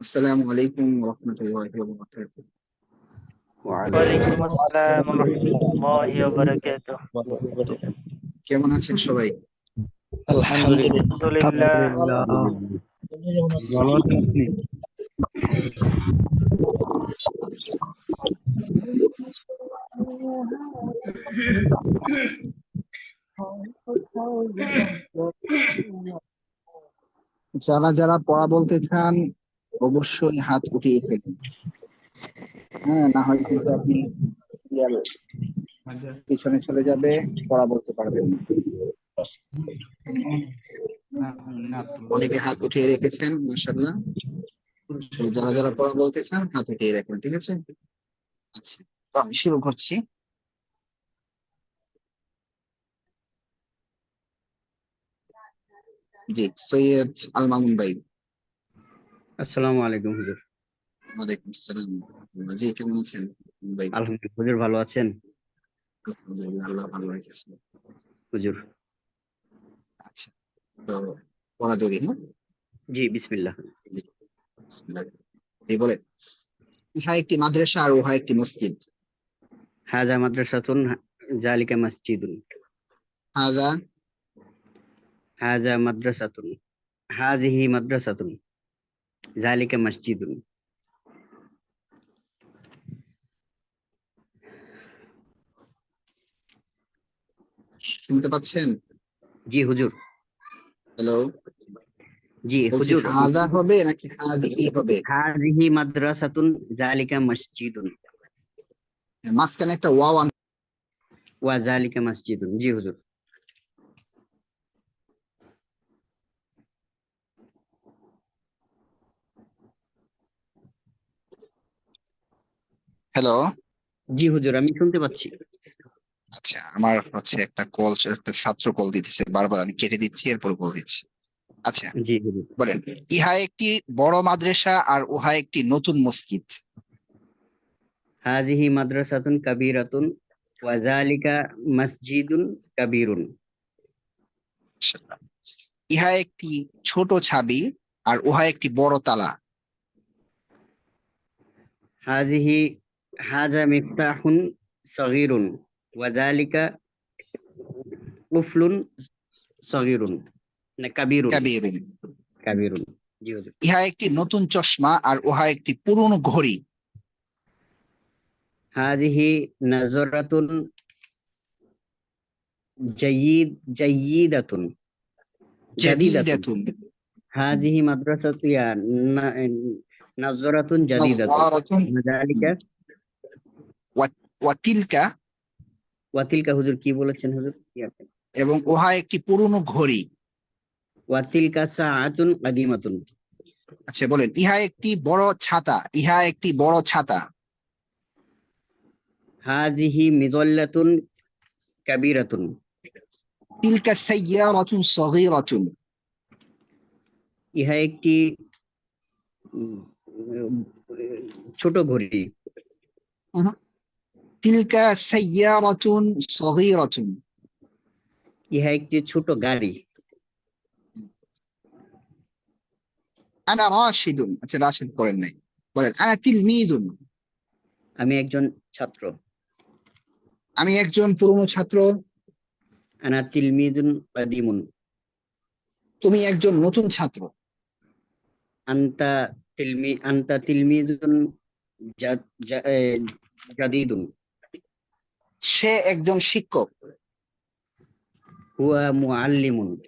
আসসালামু আলাইকুম রহমতুল্লাহি ওয়া বারাকাতুহু। ওয়ালাইকুম আসসালাম রহমতুল্লাহি ওয়া বারাকাতুহু। কেমন আছেন সবাই? আলহামদুলিল্লাহ। ভালো আছেন আপনি? যারা যারা পড়া বলতে চান অবশ্যই হাত উঠিয়ে ফেলুন। হ্যাঁ, না হয় কিন্তু আপনি সিরিয়াল পিছনে চলে যাবে, পড়া বলতে পারবেন না। অনেকে হাত উঠিয়ে রেখেছেন, মাশাআল্লাহ। তো যারা যারা পড়া বলতে চান হাত উঠিয়ে রাখুন, ঠিক আছে? আচ্ছা, তো আমি শুরু করছি। জি, সৈয়দ আল মামুন ভাই। আসসালামু আলাইকুম হুজুর। ওয়ালাইকুম আসসালাম। জি, কেমন আছেন ভাই? আলহামদুলিল্লাহ হুজুর, ভালো আছেন? আলহামদুলিল্লাহ, আল্লাহ ভালো রেখেছেন। হুজুর আচ্ছা, তো পড়া ধরি, হ্যাঁ? জি, বিসমিল্লাহ। জি, বিসমিল্লাহ। এই বলেন, ইহা একটি মাদ্রাসা আর উহা একটি মসজিদ। হাজা মাদ্রাসাতুন জালিকা মসজিদুন। হাজা হাজা মাদ্রাসাতুন হাজিহি মাদ্রাসাতুন জালিকা মসজিদুন। শুনতে পাচ্ছেন? জি হুজুর। হ্যালো, জি বলছি হুজুর। হাজা হবে নাকি হাজিহি হবে? হাজিহি মাদ্রাসাতুন জালিকা মসজিদুন মাঝখানে একটা ওয়াও ওয়া জালিকা মসজিদুন। জি হুজুর। হ্যালো। জি হুজুর, আমি শুনতে পাচ্ছি। আচ্ছা, আমার হচ্ছে একটা ছাত্র কল দিতেছে বারবার, আমি কেটে দিচ্ছি, এরপর কল দিচ্ছি। আচ্ছা, জি হুজুর। বলেন, ইহা একটি বড় মাদ্রাসা আর উহা একটি নতুন মসজিদ। হাজিহি মাদ্রাসাতুন কাবীরাতুন ওয়া জালিকা মসজিদুন কাবীরুন। ইহা একটি ছোট ছাবি আর উহা একটি বড় তালা। হাজিহি হাজা মিফতাহুন সগীরুন ওয়া যালিকা কুফলুন সগীরুন না কাবীরুন। কাবীরুন। কাবীরুন। জি হুজুর। ইহা একটি নতুন চশমা আর উহা একটি পুরনো ঘড়ি। হাজিহি নাজরাতুন জাইয়িদাতুন জাদিদাতুন। জাদিদাতুন। হাজিহি মাদ্রাসাতু না- নাজরাতুন জাদিদাতুন নাযযারাতুন। যালিকা। ওয়া ওয়া তিলকা। ওয়াতিলকা হুজুর কি বলেছেন হুজুর? এবং উহা একটি পুরনো ঘড়ি। ওয়াতিলকা সাআতুন কাদিমাতুন। আচ্ছা, বলেন, ইহা একটি বড় ছাতা। ইহা একটি বড় ছাতা। হাজিহি মিযাল্লাতুন কাবীরাতুন। তিলকা সাইয়্যারাতুন সগীরাতুন। ইহা একটি উম, উম, ছোট ঘড়ি। তিলকা সাইয়্যারাতুন সগীরাতুন। ইহা একটি ছোট গাড়ি। আনা রাশিদুন। আচ্ছা, রাশিদ করেন নাই। বলেন, আনা তিলমিদুন। আমি একজন ছাত্র। আমি একজন পুরনো ছাত্র। আনা তিলমিদুন কাদিমুন। তুমি একজন নতুন ছাত্র। আন্তা তিলমিদুন জাদিদুন। সে একজন শিক্ষক। হুয়া মুআল্লিমুন।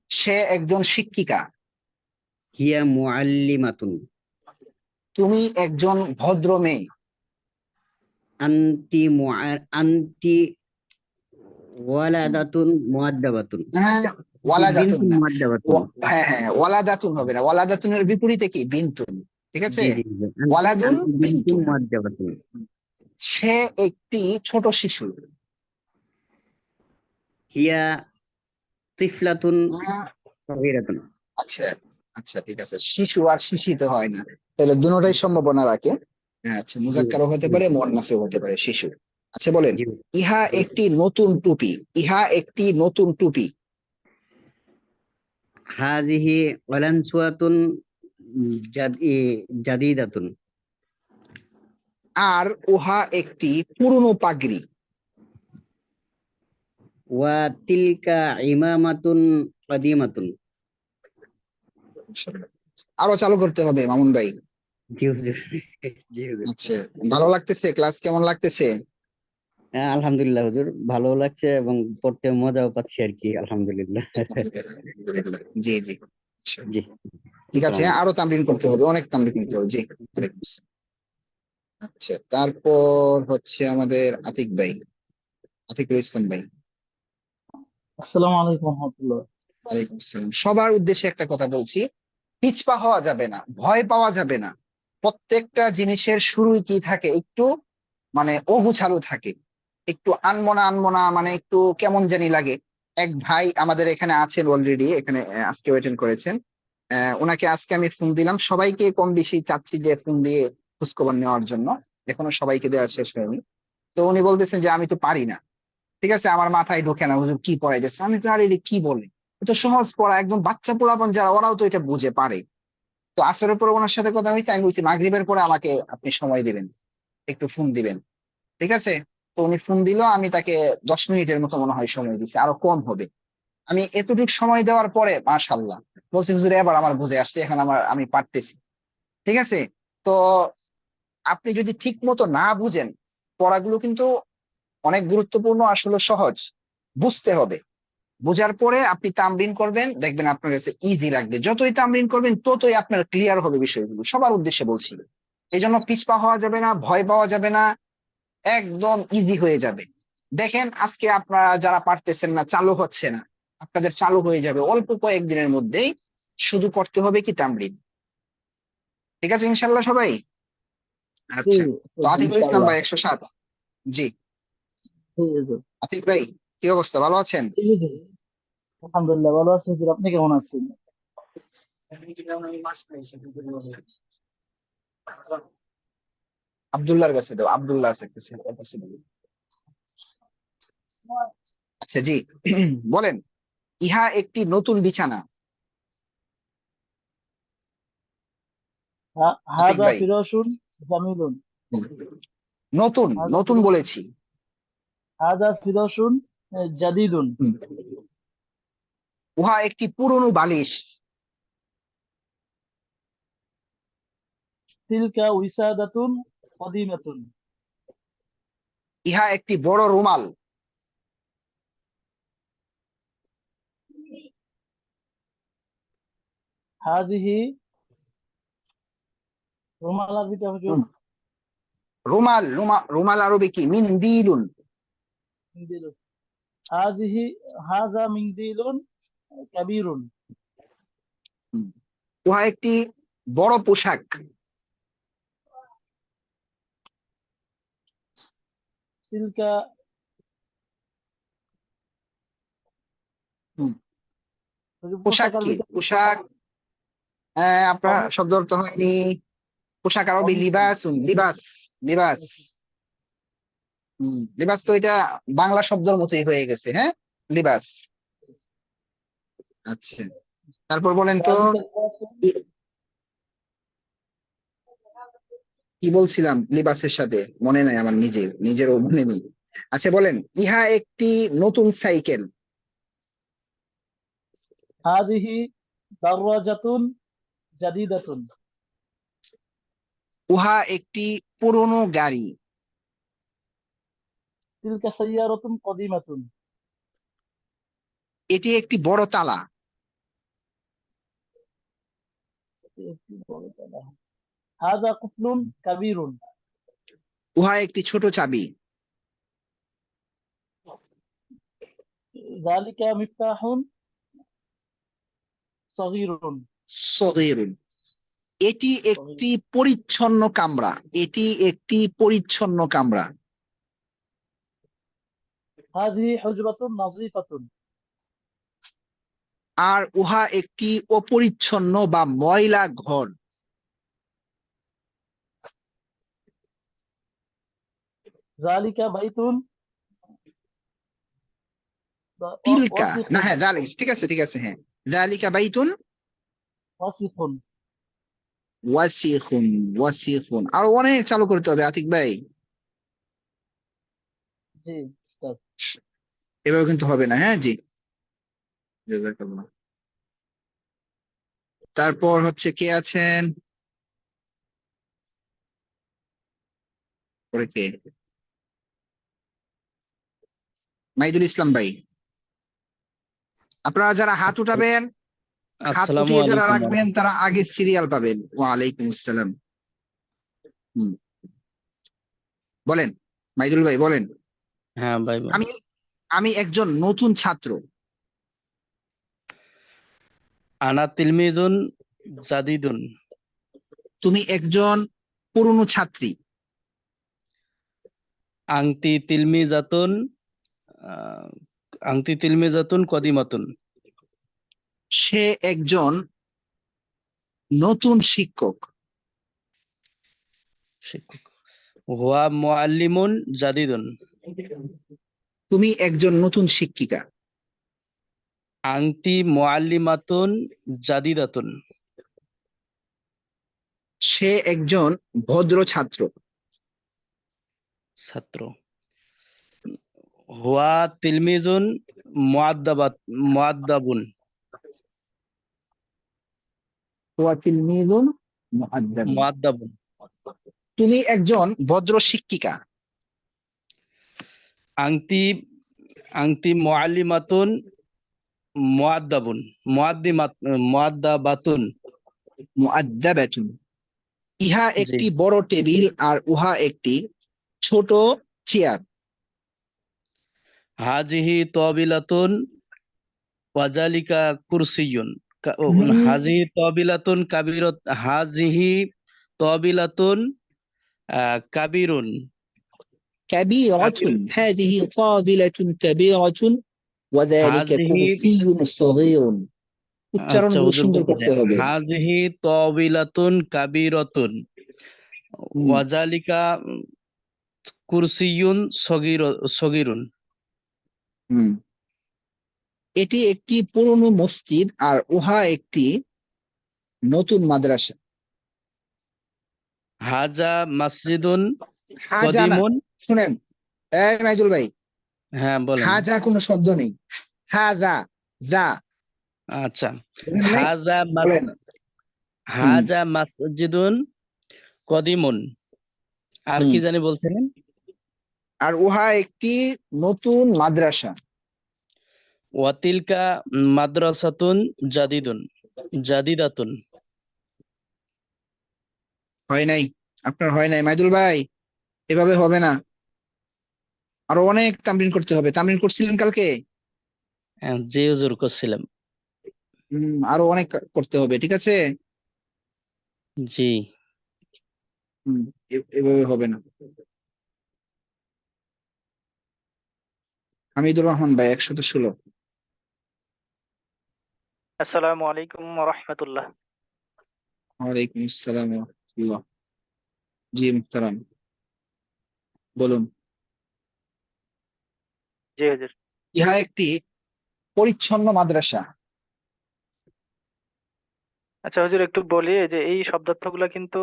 সে একজন শিক্ষিকা। হিয়া মুআল্লিমাতুন। তুমি একজন ভদ্র মেয়ে। আন্তি ওয়ালাদাতুন মুআদ্দাবাতুন। হ্যাঁ, ওয়ালাদাতুন বিনতুন না। মুআদ্দাবাতুন। হ্যাঁ হ্যাঁ, ওয়ালাদাতুন হবে না, ওয়ালাদাতুনের বিপরীতে কি? বিনতুন। ঠিক আছে, জি জি জি। ওয়ালাদুন আন্তি বিনতুন বিনতুন। মুআদ্দাবাতুন। সে একটি ছোট শিশু। হিয়া তিফলাতুন আহ, সগীরাতুন। আচ্ছা আচ্ছা, ঠিক আছে, শিশু আর শিশিতে হয় না, তাহলে দুটোটাই সম্ভাবনা রাখে। হ্যাঁ, আচ্ছা, জি মুজাক্কারও হতে জি পারে, মুয়ান্নাসও হতে পারে শিশু। আচ্ছা, বলেন, জি। ইহা একটি নতুন টুপি। ইহা একটি নতুন টুপি। হাজিহি ওয়ালানসুয়াতুন জাদিদাতুন। আর উহা একটি পুরনো পাগড়ি। ওয়া তিলকা ইমামাতুন কাদিমাতুন। আরো চালু করতে হবে মামুন ভাই। জি হুজুর। জি হুজুর। আচ্ছা, ভালো লাগতেছে? ক্লাস কেমন লাগতেছে? হ্যাঁ, আলহামদুলিল্লাহ হুজুর, ভালো লাগছে এবং পড়তে মজাও পাচ্ছি আর কি, আলহামদুলিল্লাহ। আলহামদুলিল্লাহ। জি জি। আচ্ছা, জি। ঠিক আছে, আসসালামু আরো আলাইকুম। তামরিন করতে হবে, অনেক তামরিন করতে হবে। জি, ওয়ালাইকুম আসসালাম। আচ্ছা, তারপর হচ্ছে আমাদের আতিক ভাই, আতিকুল ইসলাম ভাই। আসসালামু আলাইকুম রহমতুল্লাহ। ওয়ালাইকুম আসসালাম। সবার উদ্দেশ্যে একটা কথা বলছি, পিছপা হওয়া যাবে না, ভয় পাওয়া যাবে না। প্রত্যেকটা জিনিসের শুরুই কি থাকে, একটু মানে অগুছালো থাকে, একটু আনমনা আনমনা, মানে একটু কেমন জানি লাগে। এক ভাই আমাদের এখানে আছেন অলরেডি, এখানে আজকে অ্যাটেন্ড করেছেন। ওনাকে আজকে আমি ফোন দিলাম, সবাইকে কম বেশি চাচ্ছি যে ফোন দিয়ে খোঁজখবর নেওয়ার জন্য, এখনো সবাইকে দেওয়া শেষ হয়নি। তো উনি বলতেছেন যে আমি তো পারি না, ঠিক আছে, আমার মাথায় ঢোকে না হুজুর কি পড়াই যাচ্ছে। আমি তো, আরে এটা কি বলে, এটা সহজ পড়া, একদম বাচ্চা পোলাপান যারা ওরাও তো এটা বুঝে পারে। তো আসরের পর ওনার সাথে কথা হয়েছে, আমি বলছি মাগরিবের পরে আমাকে আপনি সময় দিবেন, একটু ফোন দিবেন, ঠিক আছে। তো উনি ফোন দিল, আমি তাকে 10 মিনিটের মতো মনে হয় সময় দিছি, আরো কম হবে। আমি এতটুকু সময় দেওয়ার পরে মাশাআল্লাহ বলছি হুজুর এবার আমার বুঝে আসছে, এখন আমি পারতেছি, ঠিক আছে। তো আপনি যদি ঠিক মতো না বুঝেন, পড়াগুলো কিন্তু অনেক গুরুত্বপূর্ণ, আসলে সহজ, বুঝতে হবে। বোঝার পরে আপনি তামরিন করবেন, দেখবেন আপনার কাছে ইজি লাগবে। যতই তামরিন করবেন ততই আপনার ক্লিয়ার হবে বিষয়গুলো, সবার উদ্দেশ্যে বলছি। এই জন্য পিছপা হওয়া যাবে না, ভয় পাওয়া যাবে না, একদম ইজি হয়ে যাবে। দেখেন আজকে আপনারা যারা পারতেছেন না, চালু হচ্ছে না, আপনাদের চালু হয়ে যাবে অল্প কয়েকদিনের মধ্যেই। শুধু করতে হবে কি তামরিন, ঠিক আছে ইনশাল্লাহ সবাই। জি, আচ্ছা, তো আতিকুল ইসলাম ইনশাআল্লাহ। ভাই 107। জি, ঠিক আছে। আতিক ভাই, কি অবস্থা, ভালো আছেন? ঠিক আছে, আলহামদুলিল্লাহ ভালো আছি হুজুর, আপনি কেমন আছেন? আব্দুল্লাহর কাছে দাও, আব্দুল্লাহ আছে একটা ছেলে, ওর কাছে দাও। আচ্ছা জি, বলেন। ইহা একটি নতুন বিছানা। আতিক হাদা ভাই, ফিরাশুন জামিলুন। হুম, নতুন হাদা নতুন ফিরাশুন বলেছি। হাদা ফিরাশুন জাদিদুন। হুম, উহা একটি পুরনো বালিশ। তিলকা উইসাদাতুন কদিমাতুন। ইহা একটি বড় রুমাল। হাদিহি রুমাল আরবিটা হুজুর। হুম, রুমাল আরবি কি? মিনদিলুন। মিন্দিলুন। হাদিহি হাযা মিন্দিলুন কাবীরুন। হুম, উহা একটি বড় পোশাক। তিলকা হুম, হুজুর পোশাক পোশাক কি? আরবিটা পোশাক, আপনার শব্দ অর্থ হয়নি। পোশাক আরবি কমিস। লিবাসুন, লিবাস, লিবাস। লিবাস তো এটা বাংলা শব্দের মতোই হয়ে গেছে, হ্যাঁ, লিবাস। আচ্ছা, তারপর বলেন তো, যালিকা লিবাসুন। কি কি বলছিলাম লিবাসের সাথে, মনে নাই আমার, নিজেরও মনে নেই। আচ্ছা বলেন, ইহা একটি নতুন সাইকেল। হাদিহি দাররাজাতুন জাদিদাতুন। উহা একটি পুরনো গাড়ি। তিলকা সাইয়ারাতুন কদিমাতুন। এটি একটি বড় তালা। হাযা কুফলুন কাবীরুন। উহা একটি ছোট চাবি। যালিকা মিফতাহুন সগীরুন। সগীরুন। এটি একটি পরিচ্ছন্ন কামরা। এটি একটি পরিচ্ছন্ন কামরা। হাযিহি হুজরাতুন নাযীফাতুন। আর উহা একটি অপরিচ্ছন্ন বা ময়লা ঘর। যালিকা বাইতুন তিলকা, না ওয়াসিখুন। হ্যাঁ জালিস, ঠিক আছে ঠিক আছে, হ্যাঁ, জালিকা বাইতুন ওয়াসিখুন। ওয়াসিখুন, ওয়াসিখুন। আরো অনেক চালু করতে হবে আতিক ভাই, জি উস্তাদ। এভাবে কিন্তু হবে না। হ্যাঁ জি, জাযাকাল্লাহ। তারপর হচ্ছে কে আছেন পরে, কে? মাইদুল ইসলাম ভাই। আপনারা যারা হাত উঠাবেন, হাত আসসালামু উঠিয়ে যারা আলাইকুম। রাখবেন তারা আগে সিরিয়াল পাবেন। ওয়ালাইকুম আসসালাম। হুম, বলেন মাইদুল ভাই, বলেন। হ্যাঁ ভাই বল। আমি আমি একজন নতুন ছাত্র। আনা তিলমিজুন জাদিদুন। তুমি একজন পুরনো ছাত্রী। আংতি তিলমিজাতুন আহ, আংতি তিলমিজাতুন কদিমাতুন। সে একজন নতুন শিক্ষক। শিক্ষক। হুয়া মুআল্লিমুন জাদিদুন। তুমি একজন নতুন শিক্ষিকা। আংতি মুআল্লিমাতুন জাদিদাতুন। সে একজন ভদ্র ছাত্র। ছাত্র। হুয়া তিলমিজুন মুআদ্দাবুন। হুয়া তিলমিযুন মুআদ্দাবুন। মুআদ্দাবুন। তুমি একজন ভদ্র শিক্ষিকা। আংতি আংতি মুআল্লিমাতুন মুআদ্দাবুন। মুআদ্দাবাতুন। মুআদ্দাবাতুন। ইহা জি একটি বড় টেবিল আর উহা একটি ছোট চেয়ার। হাজিহি তবিলাতুন ওয়াজালিকা কুরসিয়ুন। হুম, হাজিহি তবিলাতুন কাবিরত। হাজিহি তবিলাতুন কাবিরুন। কাবির। كبيرة. هذه طاولة كبيرة وذلك হাজিহি। كرسي صغير. আচ্ছা উচ্চারণগুলো হুজুর সুন্দর বলতেছে করতে হবে। হাজিহি তবিলাতুন কাবিরতুন হুম, ওয়াজালিকা কুরসিয়ুন সগিরুন। হুম। এটি একটি পুরনো মসজিদ আর উহা একটি নতুন মাদ্রাসা। হাজা মসজিদুন হাজা না, কদিমুন। শুনেন, এই মাইদুল ভাই, হ্যাঁ বলেন। হাজা কোনো শব্দ নেই। হাজা, যা, আচ্ছা। বুঝেন নাই? হাজা বলেন। হুম, হাজা মসজিদুন কদিমুন। আর হুম। কি জানি বলছিলেন? আর উহা একটি নতুন মাদ্রাসা। ওয়াতিলকা মাদ্রাসাতুন জাদিদুন জাদিদাতুন। হয় নাই, আপনার হয় নাই মাইদুল ভাই, এভাবে হবে না। আরো অনেক তামরিন করতে হবে। তামরিন করছিলেন কালকে? জি হুজুর করছিলাম। আরো অনেক করতে হবে, ঠিক আছে? জি। হুম, এভাবে হবে না। হামিদুর রহমান ভাই, 116। আসসালামু আলাইকুম ওয়া রাহমাতুল্লাহ। ওয়ালাইকুম আসসালাম ওয়া রাহমাতুল্লাহ। জি মুহতারাম, বলুন। জি হুজুর। ইহা একটি পরিচ্ছন্ন মাদ্রাসা। আচ্ছা হুজুর, একটু বলি, এই যে এই শব্দার্থগুলো কিন্তু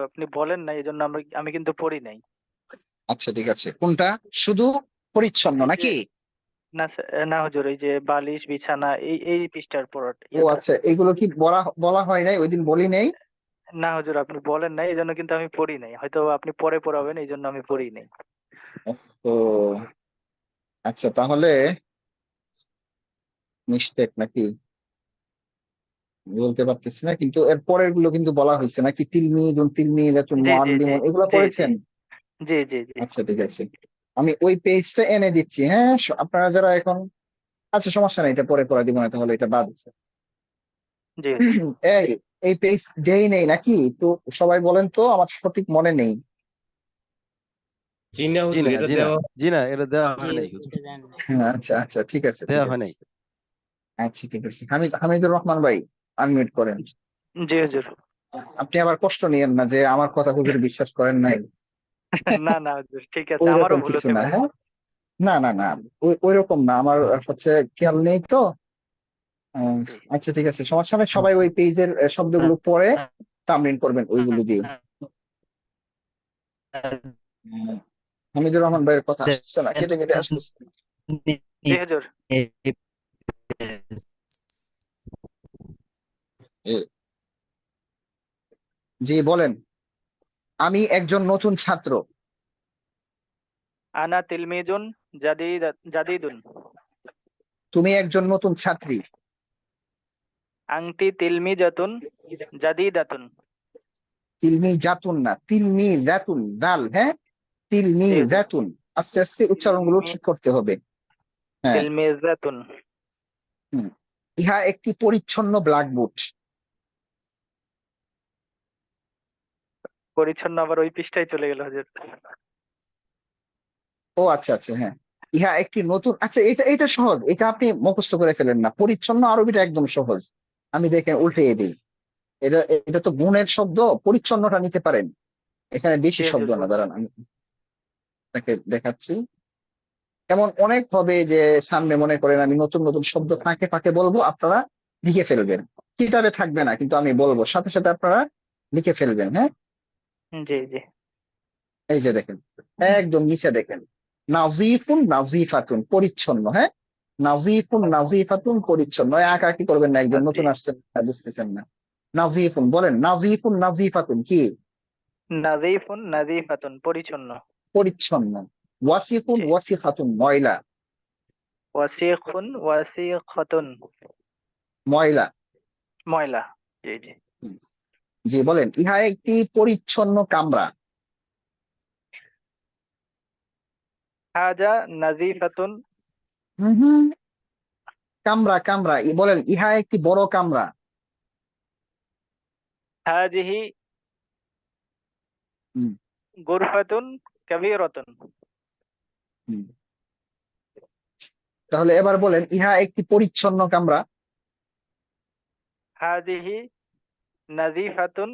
আপনি বলেন না, এই জন্য আমি কিন্তু পড়ি নাই। আচ্ছা ঠিক আছে, কোনটা? শুধু পরিচ্ছন্ন এই যে নাকি? না না হুজুর, এই যে বালিশ বিছানা, এই পৃষ্ঠার পর ও ইয়েটা। আচ্ছা, এগুলো কি বলা বলা হয় নাই, ওই দিন বলি নাই? না হুজুর, আপনি বলেন নাই, এই জন্য কিন্তু আমি পড়ি নাই। হয়তো আপনি পরে পড়াবেন, এই জন্য আমি পড়ি নাই। তো আচ্ছা, তাহলে মিস্টেক নাকি, বলতে পারতেছি না, কিন্তু এর পরের গুলো কিন্তু বলা হয়েছে নাকি, তিলমিজুন, তিলমিজাতুন, জি জি জি মুআল্লিমুন, এগুলো জি জি পড়েছেন? জি জি জি আচ্ছা ঠিক আছে, আমি ওই পেজটা এনে দিচ্ছি। হ্যাঁ, আপনারা যারা এখন, আচ্ছা সমস্যা নেই, এটা পরে করে দিব না, তাহলে এটা বাদ আছে। জি হুজুর। এই এই পেজ দেই নেই নাকি, তো সবাই বলেন তো, আমার সঠিক মনে নেই। জি না জি হুজুর, না এটা জি না দেওয়া জি না, এটা দেওয়া হয় নাই হুজুর। হ্যাঁ, আচ্ছা আচ্ছা, ঠিক আছে ঠিক দেওয়া হয় আছে। নাই। আচ্ছা ঠিক আছে, হামিদুর রহমান ভাই, আনমিউট করেন। জি হুজুর। আপনি আবার কষ্ট নিয়েন না যে আমার কথা হুজুর বিশ্বাস করেন নাই। না না হুজুর, ঠিক আছে, ওই আমারও রকম ভুল কিছু হতে না, পারে। হ্যাঁ। না না না, ওই রকম না, আমার হচ্ছে খেয়াল নেই তো। আচ্ছা ঠিক আছে, সমস্যা নেই, সবাই ওই পেজের শব্দগুলো পড়ে তামরিন করবেন ওইগুলো দিয়ে। হামিদুর রহমান ভাইয়ের কথা আসছে না, কেটে কেটে আসতেছে। জি হুজুর। এ- জি বলেন। আমি একজন নতুন ছাত্র। আনা তিলমিজুন জাদিদুন। তুমি একজন নতুন ছাত্রী। আংটি তিলমিজাতুন জাদিদাতুন। তিলমি জাতুন না, তিলমি জাতুন, দাল, হ্যাঁ, তিলমি জি হুজুর। জাতুন। আস্তে আস্তে উচ্চারণ গুলো ঠিক করতে হবে। হ্যাঁ। তিলমিজাতুন। হুম। ইহা একটি পরিচ্ছন্ন ব্ল্যাকবোর্ড। পরিচ্ছন্ন আবার ওই পৃষ্ঠায় চলে গেল হুজুর। ও আচ্ছা আচ্ছা, হ্যাঁ। ইহা একটি নতুন, আচ্ছা এটা এটা সহজ, এটা আপনি মুখস্থ করে ফেলেন না। পরিচ্ছন্ন আরবিটা একদম সহজ। আমি দেখেন উল্টে দিই। এটা এটা তো গুণের শব্দ, পরিচ্ছন্নটা নিতে পারেন। এখানে বেশি জি শব্দ হুজুর। না, দাঁড়ান আমি আপনাকে দেখাচ্ছি। এমন অনেক হবে যে সামনে মনে করেন আমি নতুন নতুন শব্দ ফাঁকে ফাঁকে বলবো, আপনারা লিখে ফেলবেন। কিতাবে থাকবে না, কিন্তু আমি বলবো সাথে সাথে আপনারা লিখে ফেলবেন, হ্যাঁ। জি জি। এই যে দেখেন, একদম নিচে দেখেন, নাজিফুন নাজিফাতুন, পরিচ্ছন্ন, হ্যাঁ। নাজিফুন নাজিফাতুন, পরিচ্ছন্ন। একা কি করবেন না, একজন জি। নতুন আসছেন, বুঝতেছেন না। নাজিফুন বলেন, নাজিফুন নাজিফাতুন কি? নাজিফুন নাজিফাতুন, পরিচ্ছন্ন। পরিচ্ছন্ন। ওয়াসিকুন জি। ওয়াসিখাতুন, ময়লা। ওয়াসিখুন ওয়াসিখাতুন, ময়লা। ময়লা। জি জি। হুম। জি বলেন, ইহা একটি পরিচ্ছন্ন কামরা। হাজা নাজিফাতুন। হুম হুম। কামরা কামরা, বলেন ইহা একটি বড় কামরা। হাজিহি হুম গুরফাতুন কাবীরাতুন। হুম। তাহলে এবার বলেন, ইহা একটি পরিচ্ছন্ন কামরা। হাজিহি নাজিফাতুন।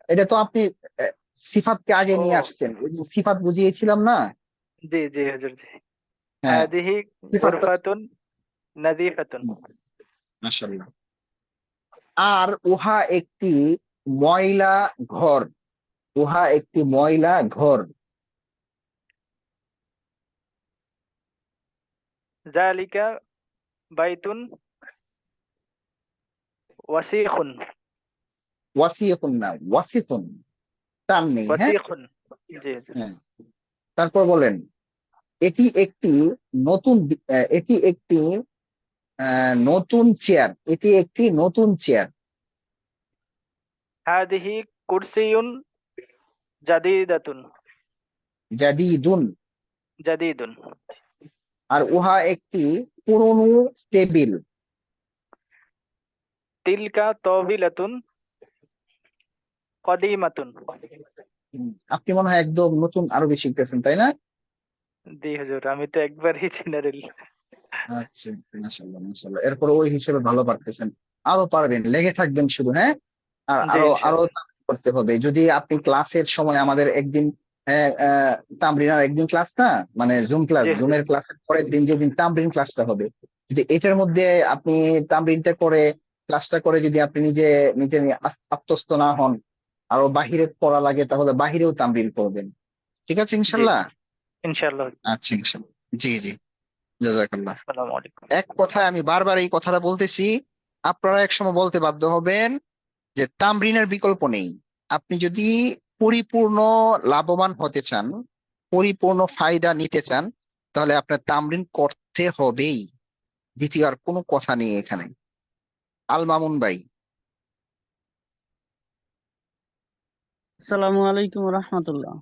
এটা তো আপনি আহ, সিফাতকে আগে ও নিয়ে আসছেন, ওই যে সিফাত বুঝিয়েছিলাম না। জি জি হুজুর জি। হ্যাঁ, হাজিহি সিফাতটা। গুরফাতুন নাজিফাতুন। মাশাআল্লাহ। আর উহা একটি ময়লা ঘর। উহা একটি ময়লা ঘর। যালিকা বাইতুন ওয়াসিখুন। ওয়াসিফুন না, ওয়াসিফুন, টান নেই, হ্যাঁ। ওয়াসিখুন। জি হুজুর। হ্যাঁ। তারপর বলেন, এটি একটি নতুন এটি একটি নতুন চেয়ার। এটি একটি নতুন চেয়ার। হাদিহি কুরসিয়ুন জাদিদাতুন। জাদিদুন। জাদিদুন। আর উহা একটি পুরনো টেবিল। তিলকা তাবিলাতুন কদিমাতুন। আপনি মনে হয় একদম নতুন আরবি শিখতেছেন, তাই না? জি হুজুর, আমি তো একবারই জেনারেল। আচ্ছা, মাশাআল্লাহ মাশাআল্লাহ। এরপর ওই হিসেবে ভালো পারতেছেন। আরো পারবেন, লেগে থাকবেন শুধু, হ্যাঁ। আর জি আরো আরো ইনশাআল্লাহ। করতে হবে। যদি আপনি ক্লাসের সময় আমাদের একদিন তামরিনার একদিন ক্লাস না, মানে জুম ক্লাস, জি হুজুর। জুমের ক্লাসের পরের দিন যেদিন তামরিন ক্লাসটা হবে, যদি এটার মধ্যে আপনি তামরিনটা করে, ক্লাসটা করে যদি আপনি নিজে নিজে আত্মস্থ না হন, আরো বাহিরে পড়া লাগে, তাহলে বাহিরেও তামরিন করবেন। ঠিক আছে জি ইনশাল্লাহ। ইনশাআল্লাহ। আচ্ছা ইনশাল্লাহ। জি জি। জাযাকাল্লাহ। আসসালামু আলাইকুম। এক কথায় আমি বারবার এই কথাটা বলতেছি, আপনারা একসময় বলতে বাধ্য হবেন যে তামরিনের বিকল্প নেই। আপনি যদি পরিপূর্ণ লাভবান হতে চান, পরিপূর্ণ ফায়দা নিতে চান, তাহলে আপনার তামরিন করতে হবেই। দ্বিতীয় আর কোনো কথা নেই এখানে। আল মামুন ভাই। আসসালামু আলাইকুম রহমতুল্লাহ।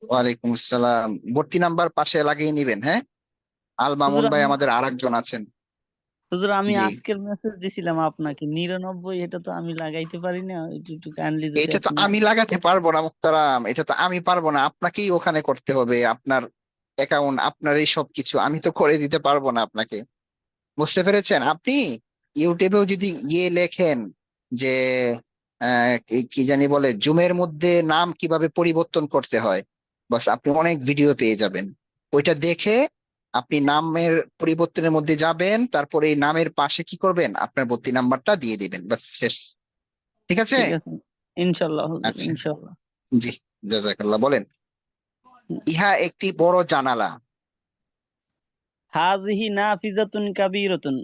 ওয়ালাইকুম আসসালাম। ভর্তি নাম্বার পাশে লাগিয়ে নিবেন, হ্যাঁ। আল হুজুর মামুন ভাই আমি আমাদের আরেকজন আছেন। হুজুর আমি জি। আজকের মেসেজ দিছিলাম আপনাকে 99, এটা তো আমি লাগাইতে পারি না, একটু একটু কাইন্ডলি যদি এটা তো আপনি। আমি লাগাতে পারবো না মুহতারাম, এটা তো আমি পারবো না, আপনাকেই ওখানে করতে হবে। আপনার অ্যাকাউন্ট, আপনার এই সব কিছু আমি তো করে দিতে পারবো না আপনাকে। বুঝতে পেরেছেন? আপনি ইউটিউবেও যদি গিয়ে লেখেন যে কি কি জানি বলে, জুমের মধ্যে নাম কিভাবে পরিবর্তন করতে হয়, বাস আপনি অনেক ভিডিও পেয়ে যাবেন। ওইটা দেখে আপনি নামের পরিবর্তনের মধ্যে যাবেন, তারপরে এই নামের পাশে কি করবেন, আপনার ভর্তি নাম্বারটা দিয়ে দিবেন, বাস শেষ। ঠিক আছে? ঠিক আছে, ইনশাল্লাহ হুজুর, আচ্ছা, ইনশাল্লাহ। জি, জাযাকাল্লাহ। বলেন, ইহা একটি বড় জানালা। হাযিহি নাফিযাতুন কাবীরাতুন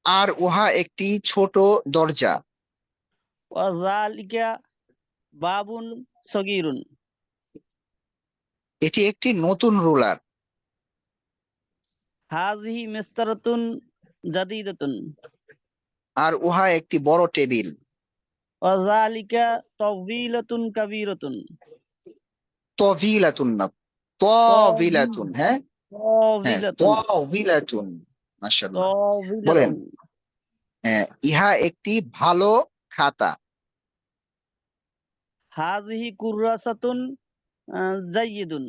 আর উহা একটি ছোট দরজা। ওয়া যালিকা বাবুন সগীরুন এটি একটি নতুন রুলার। হাযিহি মিসতারাতুন জাদীদাতুন আর উহা একটি বড় টেবিল। ওয়া যালিকা তাওবিলাতুন কাবীরাতুন তভিলাতুন না, তভিলাতুন। হ্যাঁ, হ্যাঁ, তাওবিলাতুন তভিলাতুন। মাশাআল্লাহ। বলেন, তাওবিলাতুন ইহা একটি ভালো খাতা। হাযিহি কুররাসাতুন জাইয়িদুন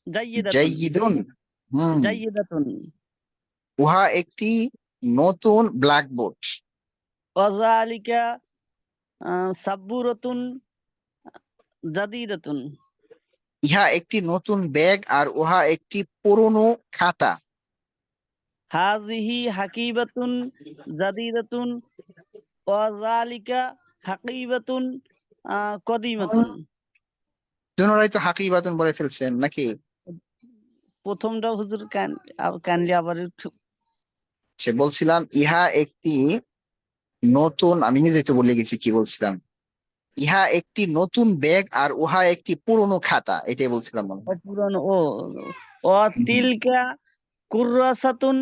জাইয়িদাতুন জাইয়িদুন। হুম। জাইয়িদাতুন উহা একটি নতুন ব্ল্যাকবোর্ড। ওয়া যালিকা সাব্বুরাতুন জাদীদাতুন ইহা একটি নতুন ব্যাগ। আর উহা একটি পুরনো খাতা। হাযিহি হাকিবাতুন জাদীদাতুন ওয়া যালিকা হাকিবাতুন কদিমাতুন। দুনোরাই তো হাকিবাতুন বলে ফেলছেন নাকি? প্রথমটা হুজুর কাইন্ডলি আবার একটু। সে বলছিলাম ইহা একটি নতুন, আমি নিজেই তো বলে গেছি কি বলছিলাম। ইহা একটি নতুন ব্যাগ আর উহা একটি পুরনো খাতা, এটাই বলছিলাম মনে হয়। পুরানো ও ও হুম। তিলকা কুররাসাতুন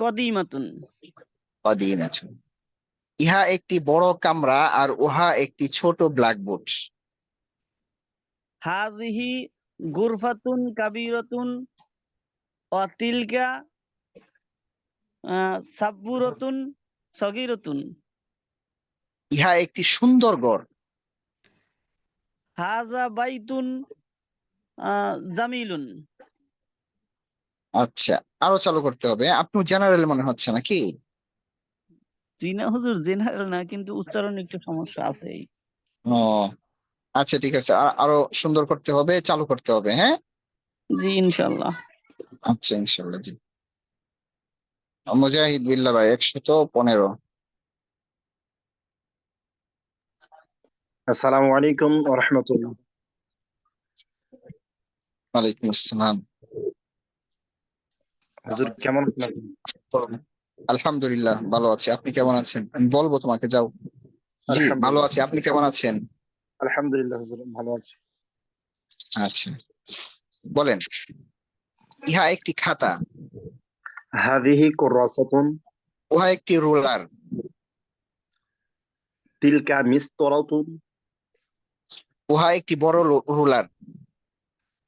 কদিমাতুন কদিমাতুন। ইহা একটি বড় কামরা আর উহা একটি ছোট ব্ল্যাকবোর্ড। হাযিহি গুরফাতুন কাবীরাতুন ওয়া তিলকা সাব্বুরাতুন সগীরাতুন। ইহা একটি সুন্দর ঘর। হাযা বাইতুন জামিলুন। আচ্ছা, আরো চালু করতে হবে। আপনি জেনারেল মনে হচ্ছে নাকি? জি না হুজুর, জেনারেল না, কিন্তু উচ্চারণ একটু সমস্যা আছে। ও আচ্ছা, ঠিক আছে। আরো সুন্দর করতে হবে, চালু করতে হবে। হ্যাঁ, জি ইনশাল্লাহ। আচ্ছা, ইনশাল্লাহ। জি, মুজাহিদ বিল্লাহ ভাই 115। আসসালামু আলাইকুম ওয়া রাহমাতুল্লাহ। ওয়ালাইকুম আসসালাম। হুজুর কেমন আছেন আপনি? আলহামদুলিল্লাহ ভালো আছি। আপনি কেমন আছেন? আমি বলবো তোমাকে, যাও। জি, ভালো আলহামদুলিল্লাহ। আছি। আপনি কেমন আছেন? আলহামদুলিল্লাহ হুজুর ভালো আছি। আচ্ছা, বলেন, ইহা একটি খাতা। হাদিহি কুররাসাতুন উহা একটি রুলার। তিলকা মিসতরাতুন উহা একটি বড় রুলার।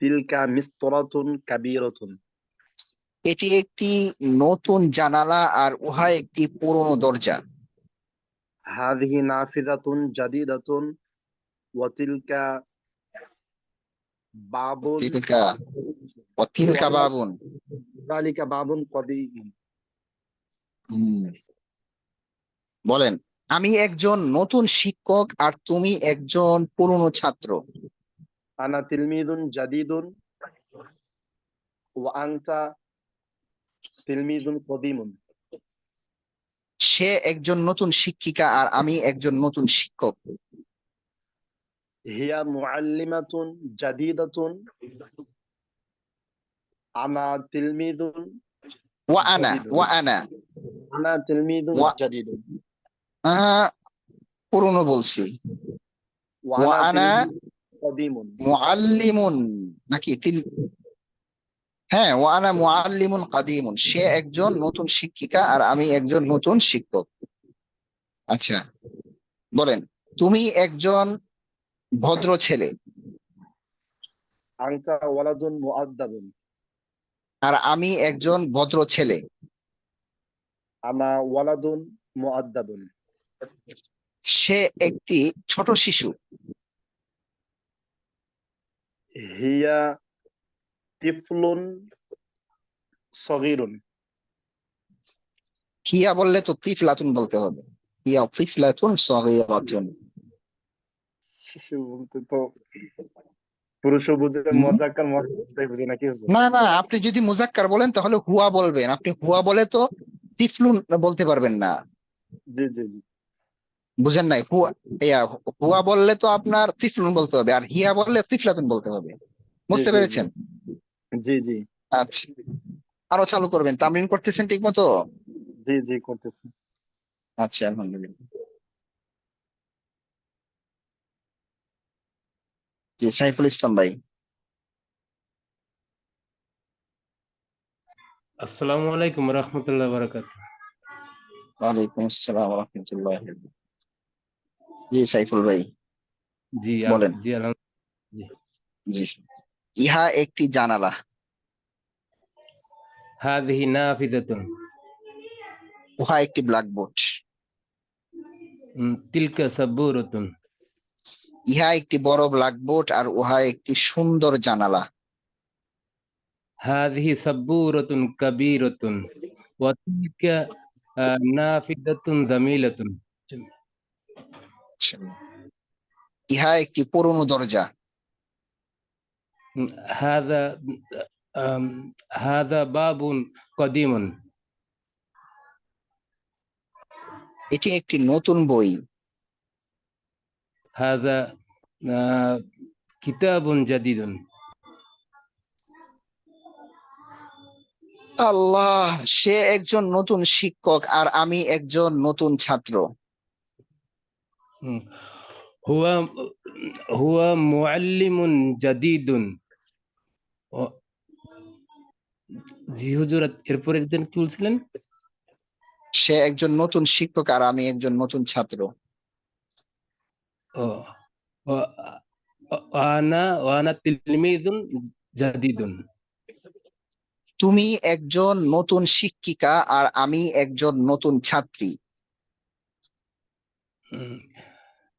তিলকা মিসতরাতুন কাবীরাতুন। এটি একটি নতুন জানালা আর উহা একটি পুরনো দরজা। হাদিহি নাফিযাতুন জাদীদাতুন ওয়া তিলকা বাবুন তিলকা তিলকা বাবুন। যালিকা বাবুন কদীম। হুম। বলেন, আমি একজন নতুন শিক্ষক আর তুমি একজন পুরনো ছাত্র। আনা তিলমিদুন জাদীদুন ওয়া আনতা তিলমিদুন কদীমুন। সে একজন নতুন শিক্ষিকা আর আমি একজন নতুন শিক্ষক। হিয়া মুআল্লিমাতুন জাদীদাতুন আনা তিলমিদুন ওয়া আনা জাদীদুন। ওয়া আনা আনা তিলমিদুন ওয়া জাদীদুন পুরনো বলছি। ওয়া ওয়া আনা আনা তিলমিদুন কদীমুন। মুআল্লিমুন নাকি হ্যাঁ, ওয়া আনা মুআল্লিমুন কাদিমুন। সে একজন নতুন শিক্ষিকা আর আমি একজন নতুন শিক্ষক। আচ্ছা, বলেন, তুমি একজন ভদ্র ছেলে আনতা ওয়ালাদুন মুআদ্দাবুন। আর আমি একজন ভদ্র ছেলে। আনা ওয়ালাদুন মুআদ্দাবুন। সে একটি ছোট শিশু। হিয়া তিফলুন সগীরুন। হিয়া বললে তো তিফলাতুন বলতে হবে। হিয়া তিফলাতুন সগীরাতুন। শিশু বলতে তো পুরুষও বুঝে, হুম? মজাক্কার মজাই বুঝে নাকি হুজুর? না না, আপনি যদি মুজাক্কার বলেন তাহলে হুয়া বলবেন। আপনি হুয়া বলে তো তিফলুন বলতে পারবেন না। জি জি জি। বুঝেন নাই? হুয়া, ইয়া, হুয়া বললে তো আপনার তিফলুন বলতে হবে, আর হিয়া বললে তিফলাতুন বলতে হবে। জি বুঝতে জি জি পেরেছেন? জি জি আচ্ছা, আরো চালু করবেন, তামরিন করতেছেন ঠিক মতো? জি জি করতেছি। আচ্ছা, আলহামদুলিল্লাহ। জি, সাইফুল ইসলাম ভাই। আসসালামু আলাইকুম রহমতুল্লাহ বারাকাত। ওয়ালাইকুম আসসালাম ওয়া রাহমাতুল্লাহ। জি সাইফুল ভাই, জি বলেন। জি আলহামদুলিল্লাহ। জি। জি, ইহা একটি জানালা। হাদিহি নাফিদাতুন। উহা একটি ব্ল্যাকবোর্ড। তিলকা সাব্বুরাতুন। ইহা একটি বড় ব্ল্যাকবোর্ড আর উহা একটি সুন্দর জানালা। হাদিহি সাব্বুরাতুন কাবীরাতুন ওয়া তিলকা নাফিদাতুন জামিলাতুন। আচ্ছা। ইহা একটি পুরনো দরজা। হাদা হাদা বাবুন কদিমুন। এটি একটি নতুন বই। হাদা কিতাবুন জাদিদুন। আল্লাহ, সে একজন নতুন শিক্ষক আর আমি একজন নতুন ছাত্র। হুয়া হুয়া মুআল্লিমুন জাদিদুন। জি হুজুর, এরপরে কি বলছিলেন? সে একজন নতুন শিক্ষক আর আমি একজন নতুন ছাত্র। ও ও- ওয়ানা তিলমিদুন জাদিদুন। তুমি একজন নতুন শিক্ষিকা আর আমি একজন নতুন ছাত্রী। হুম,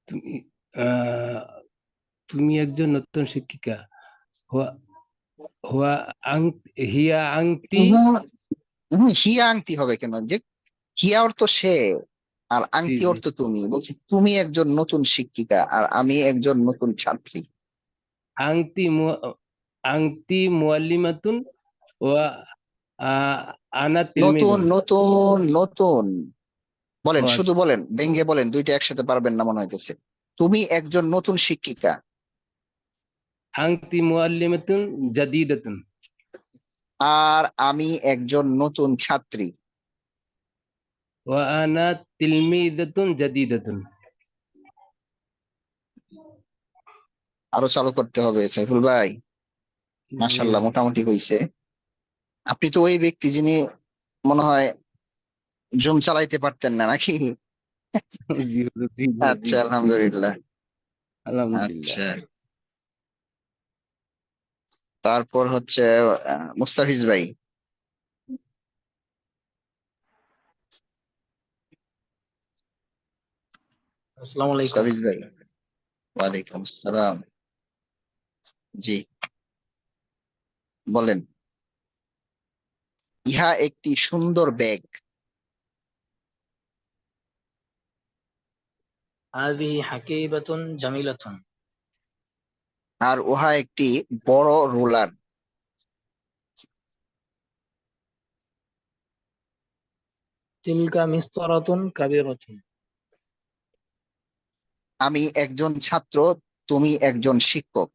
তুমি আহ, তুমি একজন নতুন শিক্ষিকা। হুয়া হুয়া আং হিয়া আংতি। হিয়া আংটি হবে কেন? যে হিয়া অর্থ সে, আর জি আংটি জি। অর্থ তুমি। বলছি তুমি একজন নতুন শিক্ষিকা আর আমি একজন নতুন ছাত্রী। আংতি আংতি মুআল্লিমাতুন ওয়া আহ, আনা নতুন তিলমিদুন। নতুন নতুন, ও বলেন, শুধু আচ্ছা। বলেন, ব্যঙ্গে বলেন, দুইটা একসাথে পারবেন না মনে হইতেছে। তুমি একজন নতুন শিক্ষিকা আংতি মুআল্লিমাতুন জাদিদাতুন। আর আমি একজন নতুন ছাত্রী। ওয়া আনা তিলমিদাতুন জাদিদাতুন। আরো চালু করতে হবে সাইফুল ভাই। জি মাশাল্লাহ, মোটামুটি হইছে। আপনি তো ওই ব্যক্তি যিনি মনে হয় জুম চালাইতে পারতেন না, নাকি? জি হুজুর, জি জি জি। আচ্ছা, আলহামদুলিল্লাহ। আলহামদুলিল্লাহ। আচ্ছা, তারপর হচ্ছে মুস্তাফিজ ভাই। আসসালামু আলাইকুম। মুস্তাফিজ ভাই, ওয়ালাইকুম আসসালাম। জি, বলেন। ইহা একটি সুন্দর ব্যাগ। হাযিহি হাকীবাতুন জামিলাতুন। আর উহা একটি বড় রোলার। তিলকা মিসতারাতুন কাবীরাতুন। আমি একজন ছাত্র, তুমি একজন শিক্ষক।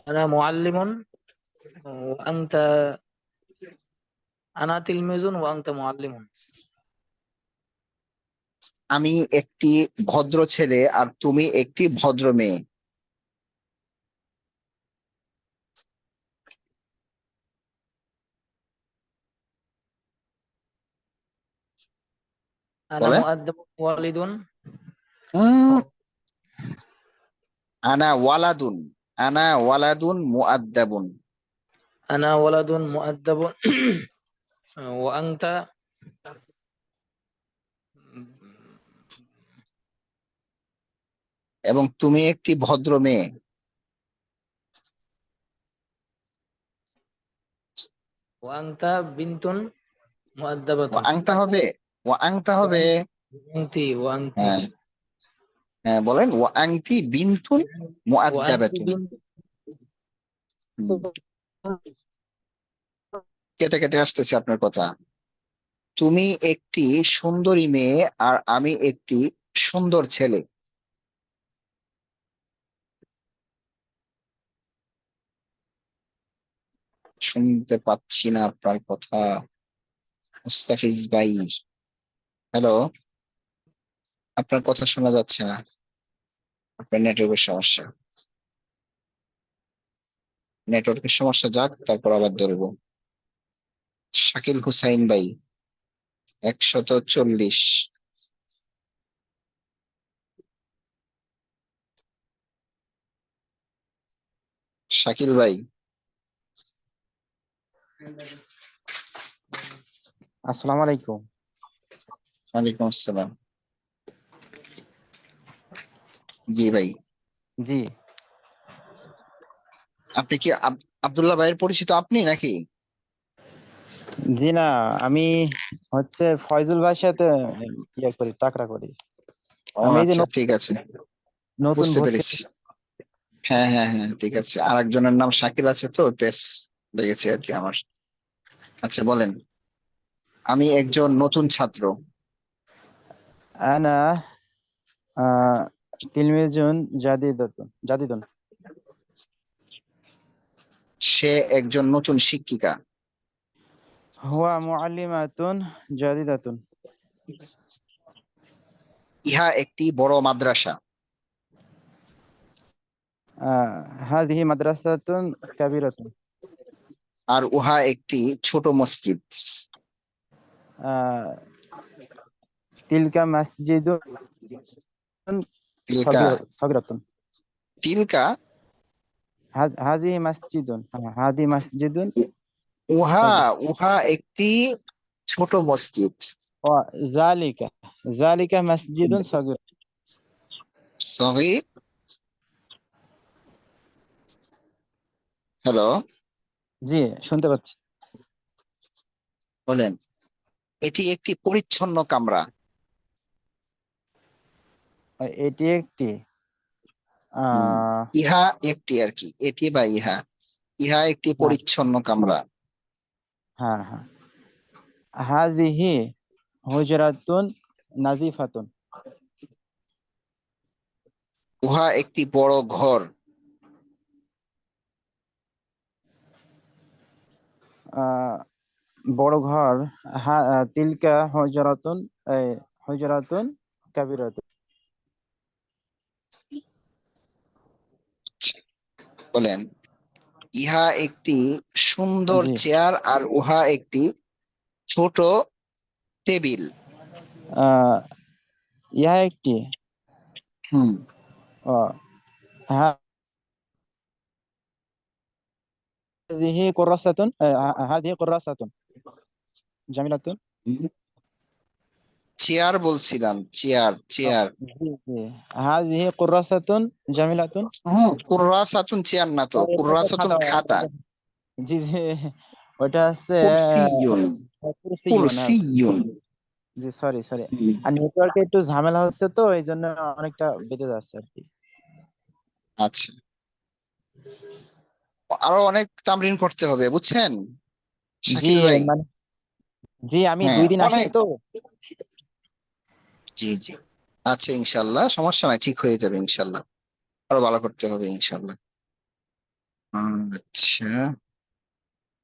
আনা মুআল্লিমুন ওয়া আনতা আনা তিলমিজুন ওয়া আনতা মুআল্লিমুন। আমি একটি ভদ্র ছেলে আর তুমি একটি ভদ্র মেয়ে। আনা বলেন। মুআদ্দাবুন ওয়ালিদুন। উম, আনা ওয়ালাদুন, আনা ওয়ালাদুন মুআদ্দাবুন। আনা ওয়ালাদুন মুআদ্দাবুন ওয়া আনতা এবং তুমি একটি ভদ্র মেয়ে। ওয়া আনতা বিনতুন ও মুআদ্দাবাতুন। আংটা হবে, ও আংটা হবে। ওয়া আনতি হ্যাঁ, হ্যাঁ, বলেন, ও আংটি বিনতুন ওয়া আনতি মুআদ্দাবাতুন। বিনতুন। হুম, কেটে কেটে আসতেছে আপনার কথা। তুমি একটি সুন্দরী মেয়ে আর আমি একটি সুন্দর ছেলে। শুনতে পাচ্ছি না আপনার কথা, মুস্তাফিজ ভাই। হ্যালো, আপনার কথা শোনা যাচ্ছে না, আপনার নেটওয়ার্কের সমস্যা। নেটওয়ার্কের সমস্যা যাক, তারপর আবার ধরবো। শাকিল হুসাইন ভাই 140। শাকিল ভাই, আসসালামু আলাইকুম। ওয়ালাইকুম আসসালাম। জি ভাই, জি আপনি কি আব্দুল্লাহ ভাইয়ের পরিচিত আপনি নাকি? জি না, আমি হচ্ছে ফয়জুল ভাইয়ের সাথে ইয়ে করি, টাকরা করি। ও আমি এই যে আচ্ছা, ঠিক আছে, নতুন বুঝতে ভর্তি। পেরেছি। হ্যাঁ হ্যাঁ হ্যাঁ, ঠিক আছে, আর একজনের নাম শাকিল আছে তো, পেস লেগেছে আর কি আমার। আচ্ছা বলেন। আমি একজন নতুন ছাত্র। আনা তিলমিজুন জাদিদুন। সে একজন নতুন শিক্ষিকা। হুয়া মুআল্লিমাতুন জাদিদাতুন। ইহা একটি বড় মাদ্রাসা। হাযিহি মাদ্রাসাতুন কাবীরাতুন। আর উহা একটি ছোট মসজিদ। আহ, তিলকা মসজিদুন তিলকা, সগীরাতুন। তিলকা, হাযিহি মসজিদুন, হাযিহি মসজিদুন উহা, সগীর। উহা একটি ছোট মসজিদ। ওয়া যালিকা মসজিদুন সগীর। সরি, হ্যালো, জি, শুনতে পাচ্ছি। বলেন। এটি একটি পরিচ্ছন্ন কামরা। এটি একটি হুম, আহ ইহা একটি আর কি, এটি বা ইহা, ইহা একটি হ্যাঁ পরিচ্ছন্ন কামরা। হ্যাঁ হ্যাঁ। হাযিহি হুজরাতুন নাযিফাতুন। উহা একটি বড় ঘর। আহ বড় ঘর। তিলকা হুজরাতুন হুজরাতুন কাবীরাতুন। বলেন। ইহা একটি সুন্দর জি। চেয়ার আর উহা একটি ছোট টেবিল। আহ ইহা একটি হুম, আহ, হাযিহি কুররাসাতুন জামিলাতুন। চেয়ার বলছিলাম, চেয়ার চেয়ার। জি জি। হাযিহি কুররাসাতুন জামিলাতুন। কুর্রাসাতুন চেয়ার না তো, এটা তো কুর্রাসাতুন খাতা। খাতা। জি জি, ওটা হচ্ছে কুরসিয়ুন, কুরসিয়ুন। কুরসিয়ুন। জি, সরি সরি। হুম, আর নেটওয়ার্কে একটু ঝামেলা হচ্ছে তো, এই জন্য অনেকটা বেঁধে যাচ্ছে আর কি। আচ্ছা, আরো অনেক তামরিন করতে হবে বুঝছেন জি শাকিল ভাই। মানে, জি আমি হ্যাঁ 2 দিন আসছি অনেক, তো। জি জি। আচ্ছা ইনশাল্লাহ, সমস্যা নাই, ঠিক হয়ে যাবে ইনশাল্লাহ। আরো ভালো করতে হবে ইনশাল্লাহ। আচ্ছা,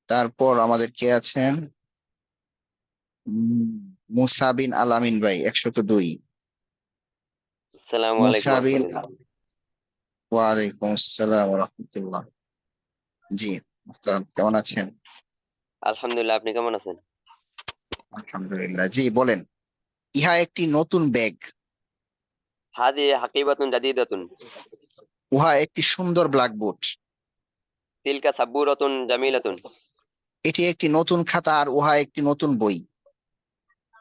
তারপর আমাদের কে আছেন? উম, মুসা বিন আল আমিন ভাই 102। আসসালামু আলাইকুম মুসা বিন, রহমতুল্লাহ। ওয়ালাইকুম আসসালাম ওয়া রাহমাতুল্লাহ। জি, মুহতারাম, কেমন আছেন? আলহামদুলিল্লাহ, আপনি কেমন আছেন? আলহামদুলিল্লাহ। জি বলেন। ইহা একটি নতুন ব্যাগ। হাদি হাকিবাতুন জাদিদাতুন। উহা একটি সুন্দর ব্ল্যাকবোর্ড। তিলকা সাব্বুরাতুন জামিলাতুন। এটি একটি নতুন খাতা আর উহা একটি নতুন বই।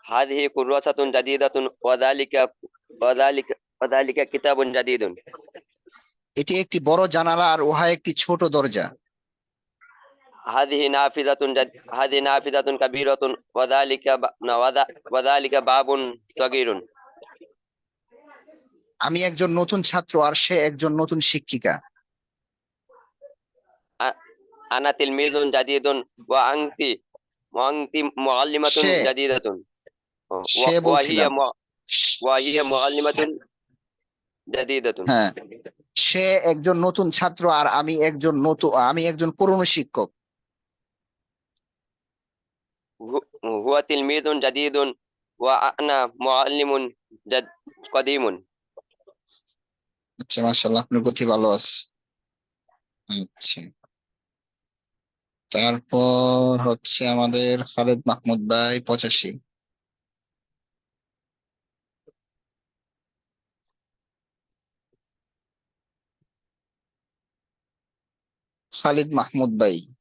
হাদিহি কুররাসাতুন জাদিদাতুন ওয়াদালিকা কিতাবুন জাদিদুন। এটি একটি বড় জানালা আর উহা একটি ছোট দরজা। হাদিহি নাফিদাতুন কাবীরাতুন ওয়াদালিকা বাবুন সগীরুন। আমি একজন নতুন ছাত্র আর সে একজন নতুন শিক্ষিকা। আনা তিলমিজুন জাদিদুন ওয়া আনতি ওয়ান্তি মুআল্লিমাতুন সে জাদিদাতুন সে বলছিলাম। ওয়াহিয়া মুআল্লিমাতুন জাদিদাতুন। হ্যাঁ, সে একজন নতুন ছাত্র আর আমি একজন পুরনো শিক্ষক। হুয়া তিলমিদুন জাদিদুন ওয়া আনা মুআল্লিমুন কদিমুন। আচ্ছা, মাশাআল্লাহ, আপনার গতি ভালো আছে। আচ্ছা, তারপর হচ্ছে আমাদের খালেদ মাহমুদ ভাই 85। খালিদ মাহমুদ ভাই।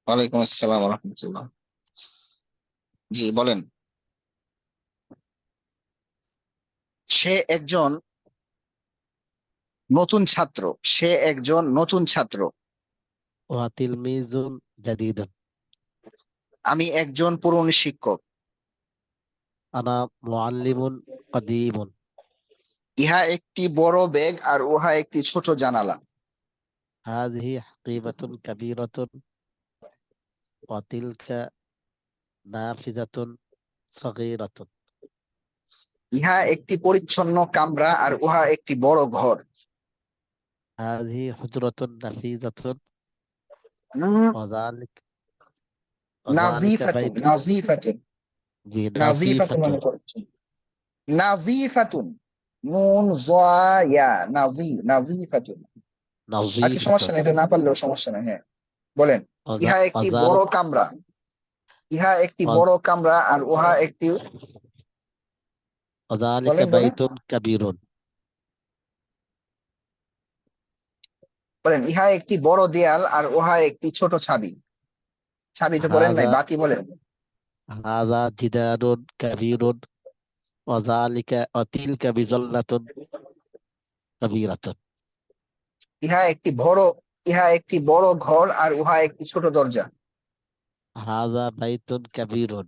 ওয়ালাইকুম আসসালাম ওয়া রাহমাতুল্লাহ। জি বলেন। সে একজন নতুন ছাত্র। সে একজন নতুন ছাত্র। وتلميذ جديد. আমি একজন পুরনো শিক্ষক। أنا معلم قديم. ইহা একটি বড় ব্যাগ আর উহা একটি ছোট জানালা। هذه حقيبة كبيرة وتلك نافذة صغيرة. ইহা একটি পরিচ্ছন্ন কামরা আর উহা একটি বড় ঘর। هذه حجرة نفيذة وذلك নাজিফাতুন, بيت নাজিফাতুন, নাজিফাতুন نظيفة. মনে করছেন। নাজিফাতুন, নুন জয়া, নাজিফাতুন। আচ্ছা, نظيفة সমস্যা নেই, এটা না পারলেও সমস্যা নেই। হ্যাঁ, বলেন। ইহা একটি বড় وذلك কামরা। ইহা একটি বড় কামরা আর উহা একটি, وذلك বলেন বলেন بيت كبير. বলেন। ইহা একটি বড় দেয়াল আর উহা একটি ছোট ছাবি। ছাবি তো বলেন নাই, هذا বাতি বলেন। هذا جدار كبير وتلك بظلة كبيرة. ইহা একটি বড় ঘর আর উহা একটি ছোট দরজা। هذا بيت كبير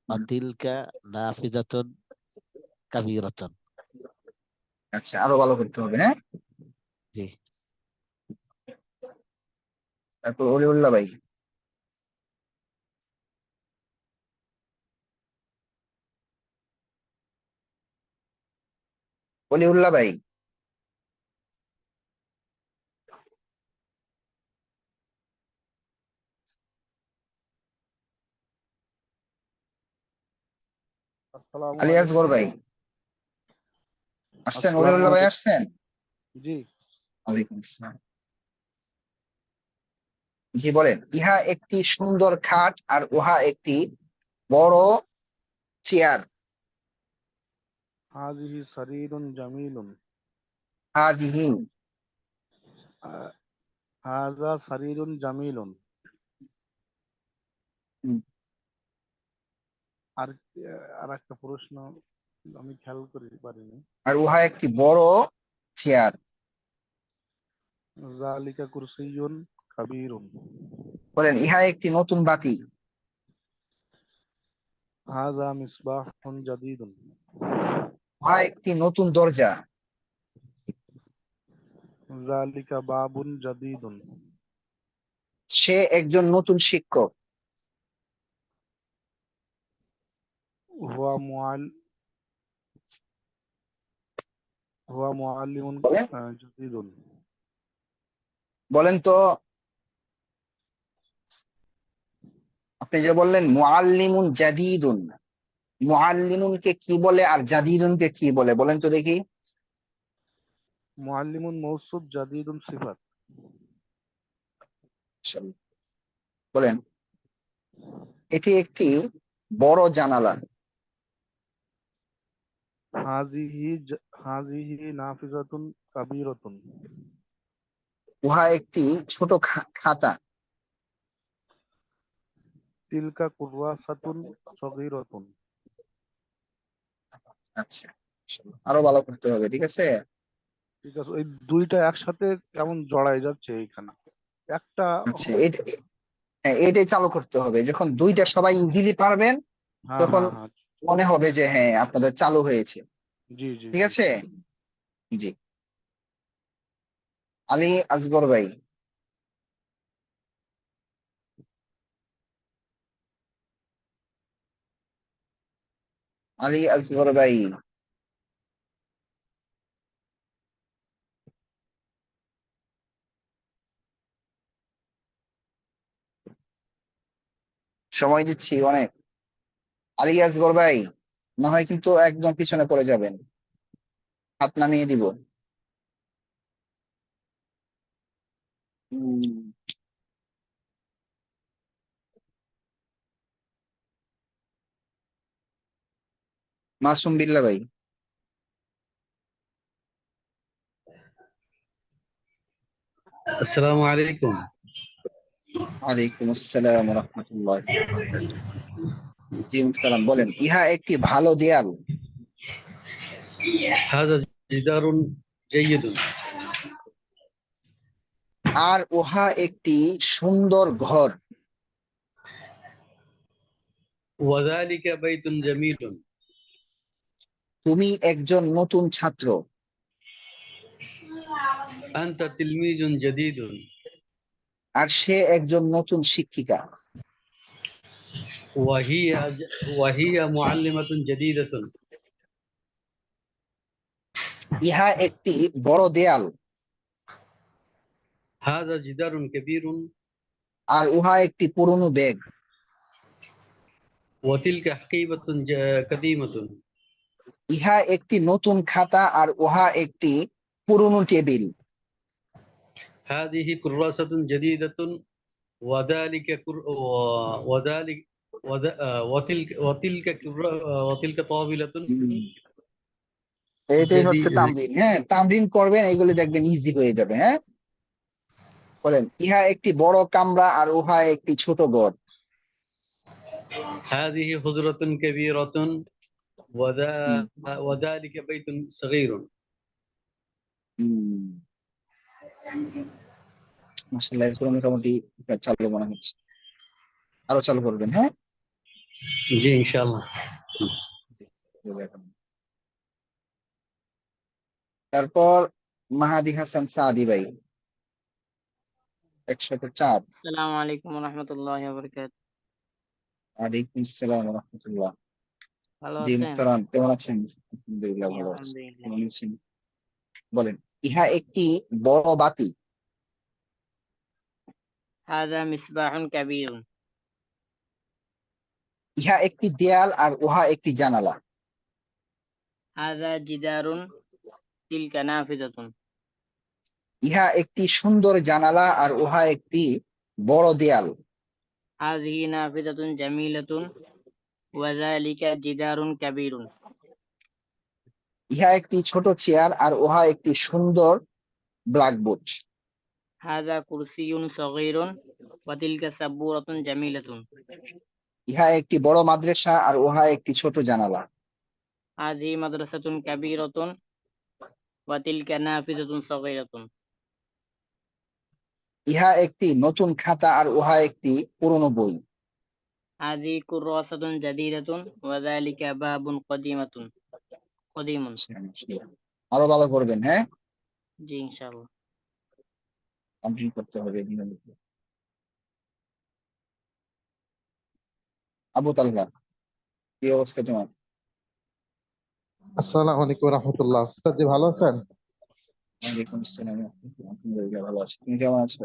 وتلك نافذة كبيرة. আচ্ছা, আরো ভালো করতে হবে। হ্যাঁ, জি। তারপর অলিউল্লাহ ভাই। অলিউল্লাহ ভাই। আসসালামু আলিয়াসগর আলাইকুম। ভাই আসছেন? আসসালামু অলিউল্লাহ ভাই আলাইকুম। আসছেন? জি, ওয়ালাইকুম আসসালাম। জি বলেন। ইহা একটি সুন্দর খাট আর উহা একটি বড় চেয়ার। হাযিহি সারীরুন জামিলুন। হাদিহি, আ- হাযা সারীরুন জামিলুন। আর আর একটা প্রশ্ন আমি খেয়াল পারিনি। আর উহা একটি বড় চেয়ার। যালিকা কুরসিয়্যুন কাবীরুন। বলেন। ইহা একটি নতুন বাতি। হাযা মিসবাহুন জাদীদুন। উহা একটি নতুন দরজা। যালিকা বাবুন জাদীদুন। সে একজন নতুন শিক্ষক। হুয়া মুআল হুয়া মুআল্লিমুন বলেন। জাদীদুন। বলেন তো, আপনি যে বললেন মুআল্লিমুন জাদীদুন, মুআল্লিমুনকে কি বলে আর জাদীদুনকে কি বলে বলেন তো দেখি। মুআল্লিমুন মওসুফ, জাদীদুন সিফাত। বলেন। এটি একটি বড় জানালা। হাযিহি নাফিযাতুন কাবীরাতুন। উহা একটি ছোট খাতা। তিলকা কুররাসাতুন সগীরাতুন। আচ্ছা, আরো ভালো করতে হবে, ঠিক আছে। ঠিক আছে, ওই দুইটা একসাথে কেমন জড়াই যাচ্ছে এইখানে একটা। আচ্ছা, হ্যাঁ, এটাই চালু করতে হবে। যখন দুইটা সবাই ইজিলি পারবেন হ্যাঁ তখন হ্যাঁ হ্যাঁ, মনে হবে যে হ্যাঁ আপনাদের চালু হয়েছে। জি জি ঠিক জি। আছে। জি। আলী আসগর ভাই। আলী আসগর ভাই। সময় দিচ্ছি অনেক। আলী আসগর ভাই, না হয় কিন্তু একদম পিছনে পড়ে যাবেন, হাত নামিয়ে দিব। উম, মাসুম বিল্লাহ ভাই। আসসালামু আলাইকুম। ওয়ালাইকুম আসসালাম ওয়া রাহমাতুল্লাহি ওয়া বারাকাতুহু। জি মুহতারাম, বলেন। ইহা একটি ভালো দেয়াল হাযা জিদারুন জাইয়্যিদুন আর উহা একটি সুন্দর ঘর। ওয়া যালিকা বাইতুন জামিলুন। তুমি একজন নতুন ছাত্র। আনতা তিলমিজুন জাদীদুন আর সে একজন নতুন শিক্ষিকা। ওয়া হিয়া মুআল্লিমাতুন জাদীদাতুন। ইহা একটি বড় দেয়াল হাযা জিদারুন কাবীরুন আর উহা একটি পুরনো ব্যাগ। ওয়া তিলকা হাকিবাতুন কাদীমাতুন। ইহা একটি নতুন খাতা আর উহা একটি পুরনো টেবিল। হাযিহি কুররাসাতুন জাদীদাতুন ওয়া যালিকা ওয়া যালিক ওয়া তিলকা তাবিলাতুন এটাই হচ্ছে তামরিন। হ্যাঁ, তামরিন করবেন, এইগুলি দেখবেন ইজি হয়ে যাবে। হ্যাঁ, বলেন। ইহা একটি বড় কামরা আর উহা একটি ছোট ঘর। হাযিহি হুজরাতুন কাবীরাতুন ওয়া যালিকা বাইতুন সগীরুন। মাশাআল্লাহ, এরপর মোটামুটি চালু মনে হচ্ছে। আরো চালু করবেন। হ্যাঁ, জি ইনশাআল্লাহ। তারপর মাহাদি হাসান সাদি ভাই, 104। আসসালামু আলাইকুম ওয়া রাহমাতুল্লাহি ওয়া বারাকাতুহু। ওয়ালাইকুম আসসালাম ওয়া রাহমাতুল্লাহ। ভালো জি আছেন? মুহতারাম, কেমন আছেন? আলহামদুলিল্লাহ, জি, ভালো আছি। আলহামদুলিল্লাহ। কেমন আছেন? বলেন। ইহা একটি বড় বাতি। হাযা মিসবাহুন কাবীরুন। ইহা একটি দেয়াল আর উহা একটি জানালা। হাযা জিদারুন তিলকা নাফিযাতুন। ইহা একটি সুন্দর জানালা আর উহা একটি বড় দেয়াল। হাযিহি নাফিযাতুন জামিলাতুন ওয়া যালিকা জিদারুন কাবীরুন। ইহা একটি ছোট চেয়ার আর উহা একটি সুন্দর ব্ল্যাকবোর্ড। হাযা কুরসিয়ুন সগীরুন ওয়া তিলকা সাব্বুরাতুন জামিলাতুন। ইহা একটি বড় মাদ্রাসা আর উহা একটি ছোট জানালা। হাযিহি মাদ্রাসাতুন কাবীরাতুন ওয়া তিলকা নাফিযাতুন সগীরাতুন। ইহা একটি নতুন খাতা আর উহা একটি পুরনো বই। হাযিহি কুররাসাতুন জাদীদাতুন ওয়া যালিকা বাবুন কদীমুন। আরো ভালো করবেন। হ্যাঁ, জি ইনশাআল্লাহ। কমপ্লিট করতে হবে নিয়মিত। আবু তালহা, কি অবস্থা তোমার? আসসালামু আলাইকুম রহমতুল্লাহ। উস্তাদ জি ভালো আছেন? ওয়ালাইকুম আসসালাম। আলহামদুলিল্লাহ, ভালো আছি। তুমি কেমন আছো?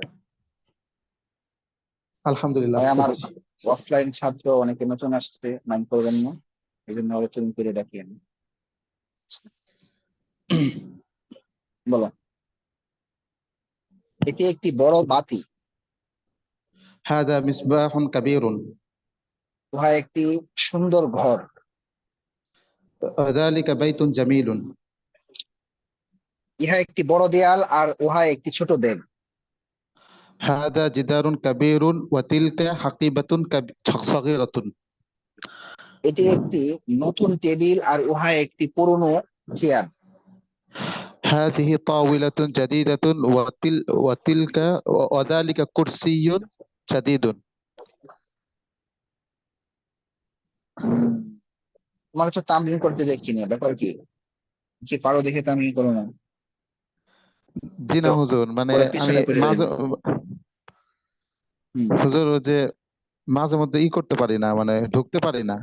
আলহামদুলিল্লাহ ভাই, উস্তাদ আমার জি। অফলাইন ছাত্র অনেকে নতুন আসছে, মাইন্ড করবেন না, এই জন্য ওরা তুমি করে ডাকি আমি। বলো। এটি একটি বড় বাতি। হাযা মিসবাহুন কাবীরুন উহা একটি সুন্দর ঘর। ওয়া যালিকা বাইতুন জামিলুন। ইহা একটি বড় দেয়াল আর উহা একটি ছোট ব্যাগ। হাযা জিদারুন কাবীরুন ওয়া তিলকা হাকিবাতুন সগীরাতুন। এটি একটি নতুন টেবিল আর উহা একটি পুরনো চেয়ার। হাযিহি তাওবিলাতুন জাদীদাতুন ওয়া তিলকা ওয়া যালিকা কুরসিয়্যুন জাদীদুন। তোমাকে তো তামরিন করতে দেখিনি, ব্যাপার কি? কি পারো দেখে তামরিন করো না? জি না তো হুজুর, মানে পরে আমি পিছনে পড়ে মাঝে যাবেন। হুম। হুজুর ওই যে মাঝে মধ্যে করতে পারি না, মানে ঢুকতে পারি না।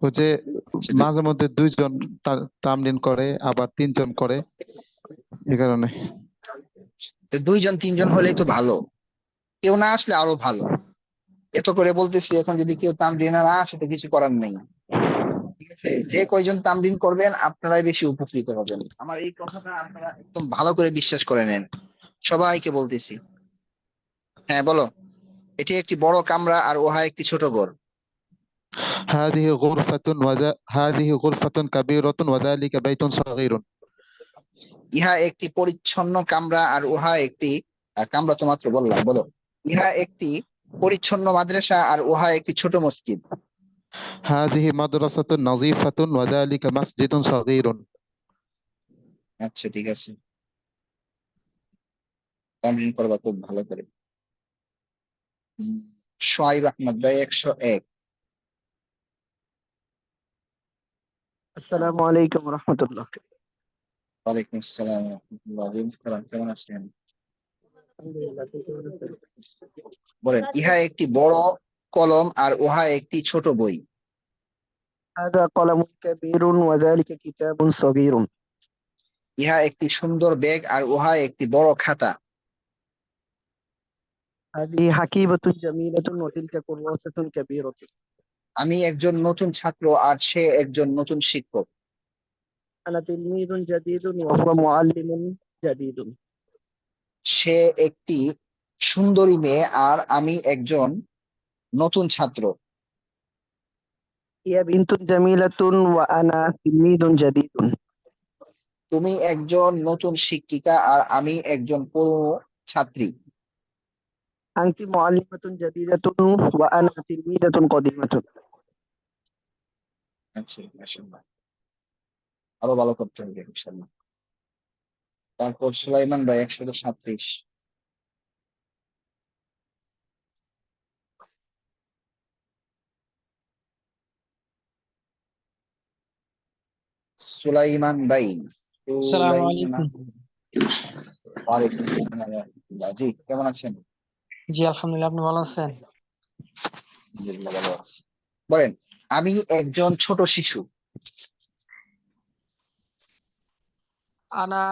ওই যে আচ্ছা, মাঝে মধ্যে 2 জন তামরিন করে, আবার 3 জন করে, এই কারণে। তো 2 জন 3 জন হলেই তো ভালো, কেউ না আসলে আরো ভালো। এত করে বলতেছি, এখন যদি কেউ তামরিনা না আসে তো কিছু করার নেই। ঠিক আছে, যে কয়জন তামরিন করবেন আপনারাই বেশি উপকৃত হবেন। আমার এই কথাটা আপনারা একদম ভালো করে বিশ্বাস করে নেন, সবাইকে বলতেছি। হ্যাঁ বলো। এটি একটি বড় কামরা আর উহা একটি ছোট ঘর। هذه غرفة كبيرة وذلك بيت صغير. ইহা একটি পরিচ্ছন্ন কামরা আর উহা একটি কামরা তো মাত্র বললাম, বলো। ইহা একটি পরিচ্ছন্ন মাদ্রাসা আর উহা একটি ছোট মসজিদ। هذه مدرسة نظيفة وذلك مسجد صغير. আচ্ছা ঠিক আছে, তামরিন করবা খুব ভালো করে। সোহাইব আহমদ ভাই 101। আসসালামু আলাইকুম রহমতুল্লাহ। ওয়ালাইকুম আসসালাম রাহমাতুল্লাহ। কেমন আছেন? আলহামদুলিল্লাহ, আপনি কেমন আছেন? বলেন, ইহা একটি বড় কলম আর উহা একটি ছোট বই। হাদা কলামুন কাবীরুন ওয়া যালিকা কিতাবুন সগীরুন। ইহা একটি সুন্দর ব্যাগ আর উহা একটি বড় খাতা। হাদিহি হাকিবাতুন জামিলাতুন ওয়া তিলকা কুররাসাতুন কাবীরাতুন। আমি একজন নতুন ছাত্র আর সে একজন নতুন শিক্ষক। আনা তিলমিযুন জাদীদুন ওয়া হুয়া মুআল্লিমুন জাদীদুন। সে একটি সুন্দরী মেয়ে আর আমি একজন নতুন ছাত্র। হিয়া বিনতুন জামিলাতুন ওয়া আনা তিলমিযুন জাদীদুন। তুমি একজন নতুন শিক্ষিকা আর আমি একজন পুরনো ছাত্রী। আনতি মুআল্লিমাতুন জাদীদাতুন ওয়া আনা তিলমিযাতুন কদিমাতুন। আচ্ছা, মাশাআল্লাহ, আরো ভালো করতে হবে ইনশাআল্লাহ। তারপর সুলাইমান ভাই 137। সুলাইমান ভাই। আসসালামু সুলাইমান। আলাইকুম। ওয়ালাইকুম আসসালাম ওয়া রাহমাতুল্লাহ। জি কেমন আছেন? জি আলহামদুলিল্লাহ, আপনি ভালো আছেন? আলহামদুলিল্লাহ ভালো আছি। বলেন, আমি একজন ছোট শিশু। আনা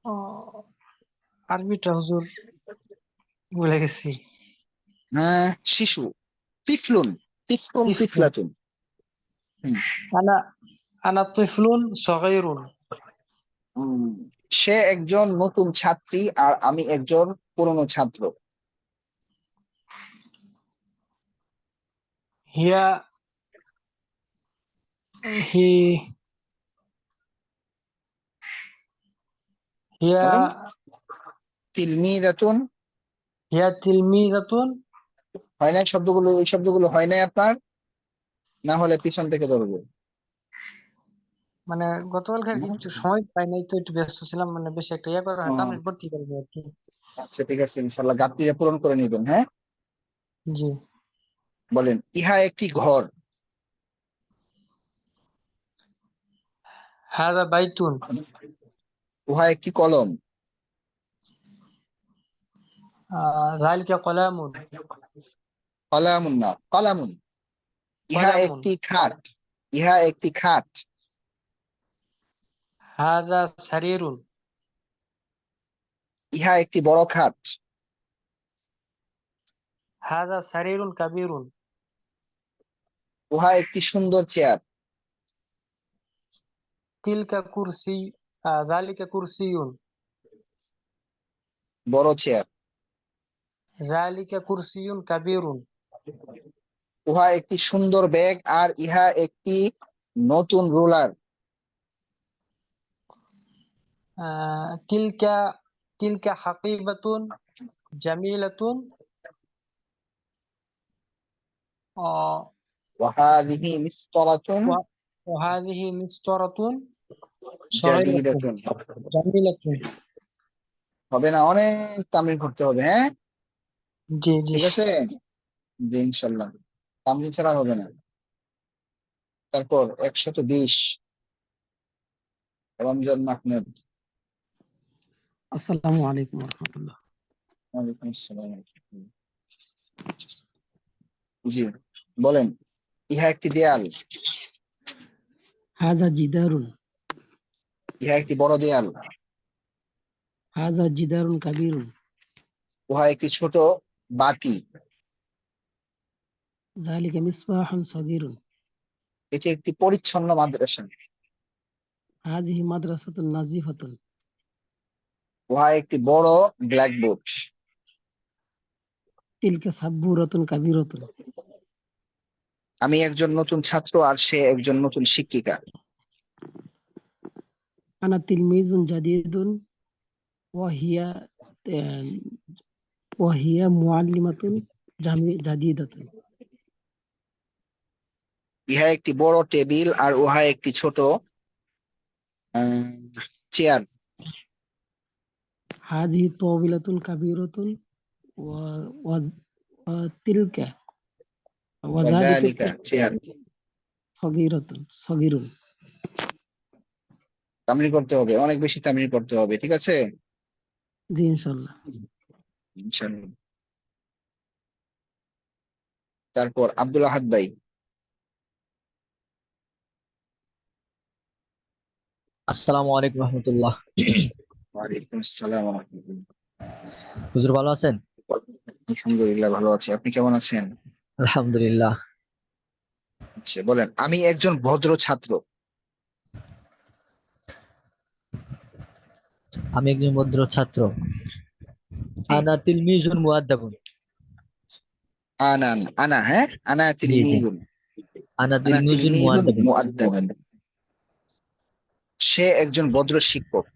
ও, আরবিটা হুজুর ভুলে গেছি। হ্যাঁ, শিশু। তিফলুন। তিফলুন তিফলুন। তিফলাতুন। হুম। আনা আনা তিফলুন সগীরুন। হুম, সে একজন নতুন ছাত্রী আর আমি একজন পুরনো ছাত্র। হিয়া হি হিয়া বলেন, তিলমিদাতুন। হিয়া তিলমিজাতুন। হয় না শব্দগুলো? এই শব্দগুলো হয় নাই আপনার? না হলে পিছন থেকে ধরবো। মানে গতকালকে আর কি একটু সময় পাই নাই, তো একটু ব্যস্ত ছিলাম, মানে বেশি একটা ইয়া করা হয় তো, আমি ভর্তি করবো আর কি। আচ্ছা ঠিক আছে, ইনশাল্লাহ ঘাটতিটা পূরণ করে নিবেন। হ্যাঁ জি। বলেন, ইহা একটি ঘর। হাদা বাইতুন। উহা একটি কলম। যালিকা কলামুন। কলামুন না, কলামুন। ইহা কলামুন। একটি খাট। ইহা একটি খাট। হাদা সারিরুন। ইহা একটি বড় খাট। হাদা সারিরুন কাবীরুন। উহা একটি সুন্দর চেয়ার। তিলকা কুরসি যালিকা কুরসিয়ুন। বড় চেয়ার। যালিকা কুরসিয়ুন কাবীরুন। উহা একটি সুন্দর ব্যাগ আর ইহা একটি নতুন রুলার। তিলকা তিলকা হাকিবাতুন জামিলাতুন। ওয়াহাদিহি মিসতারাতুন وهذه مسطرة صغيرة জাদীদাতুন। جميلة. হবে না, অনেক তামরিন করতে হবে। হ্যাঁ জি জি। ঠিক আছে, জি ইনশাল্লাহ, তামরিন ছাড়া হবে না। তারপর 120। রমজান মাহমুদ। আসসালামু আলাইকুম ওয়া রাহমাতুল্লাহ। ওয়ালাইকুম আসসালাম। জি বলেন। ইহা একটি দেয়াল। হাযা জিদারুন। ইহা একটি বড় দেয়াল। হাযা জিদারুন কাবীরুন। উহা একটি ছোট বাতি। যালিকা মিসবাহুন সাগীরুন। এটি একটি পরিচ্ছন্ন মাদ্রাসা। হাযিহি মাদ্রাসাতুন নাযিফাতুন। উহা একটি বড় ব্ল্যাকবোর্ড। তিলকা সাব্বুরাতুন কাবীরাতুন। আমি একজন নতুন ছাত্র আর সে একজন নতুন শিক্ষিকা। আনা তিলমিজুন জাদীদুন ওয়া হিয়া মুআল্লিমাতুন জাদীদাতুন। ইহা একটি বড় টেবিল আর উহা একটি ছোট চেয়ার। হাযিহি তাওবিলাতুন কাবীরাতুন ওয়া ওয়া তিলকা ওয়া যালিকা ওয়াযালিকা চেয়ার। সগীরুন। তামরীন করতে হবে, অনেক বেশি তামরীন করতে হবে, ঠিক আছে? জি ইনশাআল্লাহ। ইনশাআল্লাহ। তারপর আব্দুল আহাদ ভাই। আসসালামু আলাইকুম রহমতুল্লাহ। ওয়ালাইকুম আসসালাম ওয়া রাহমাতুল্লাহ। হুজুর ভালো আছেন? আলহামদুলিল্লাহ ভালো আছি, আপনি কেমন আছেন? আলহামদুলিল্লাহ। আচ্ছা বলেন। আমি একজন ভদ্র ছাত্র। আমি একজন ভদ্র ছাত্র। আনা তিলমিজুন মুআদ্দাবুন। আনা আনা হ্যাঁ আনা জি জি। তিলমিজুন। আনা আনা তিলমিজুন তিলমিজুন মুআদ্দাবুন। মুআদ্দাবান। সে একজন ভদ্র শিক্ষক।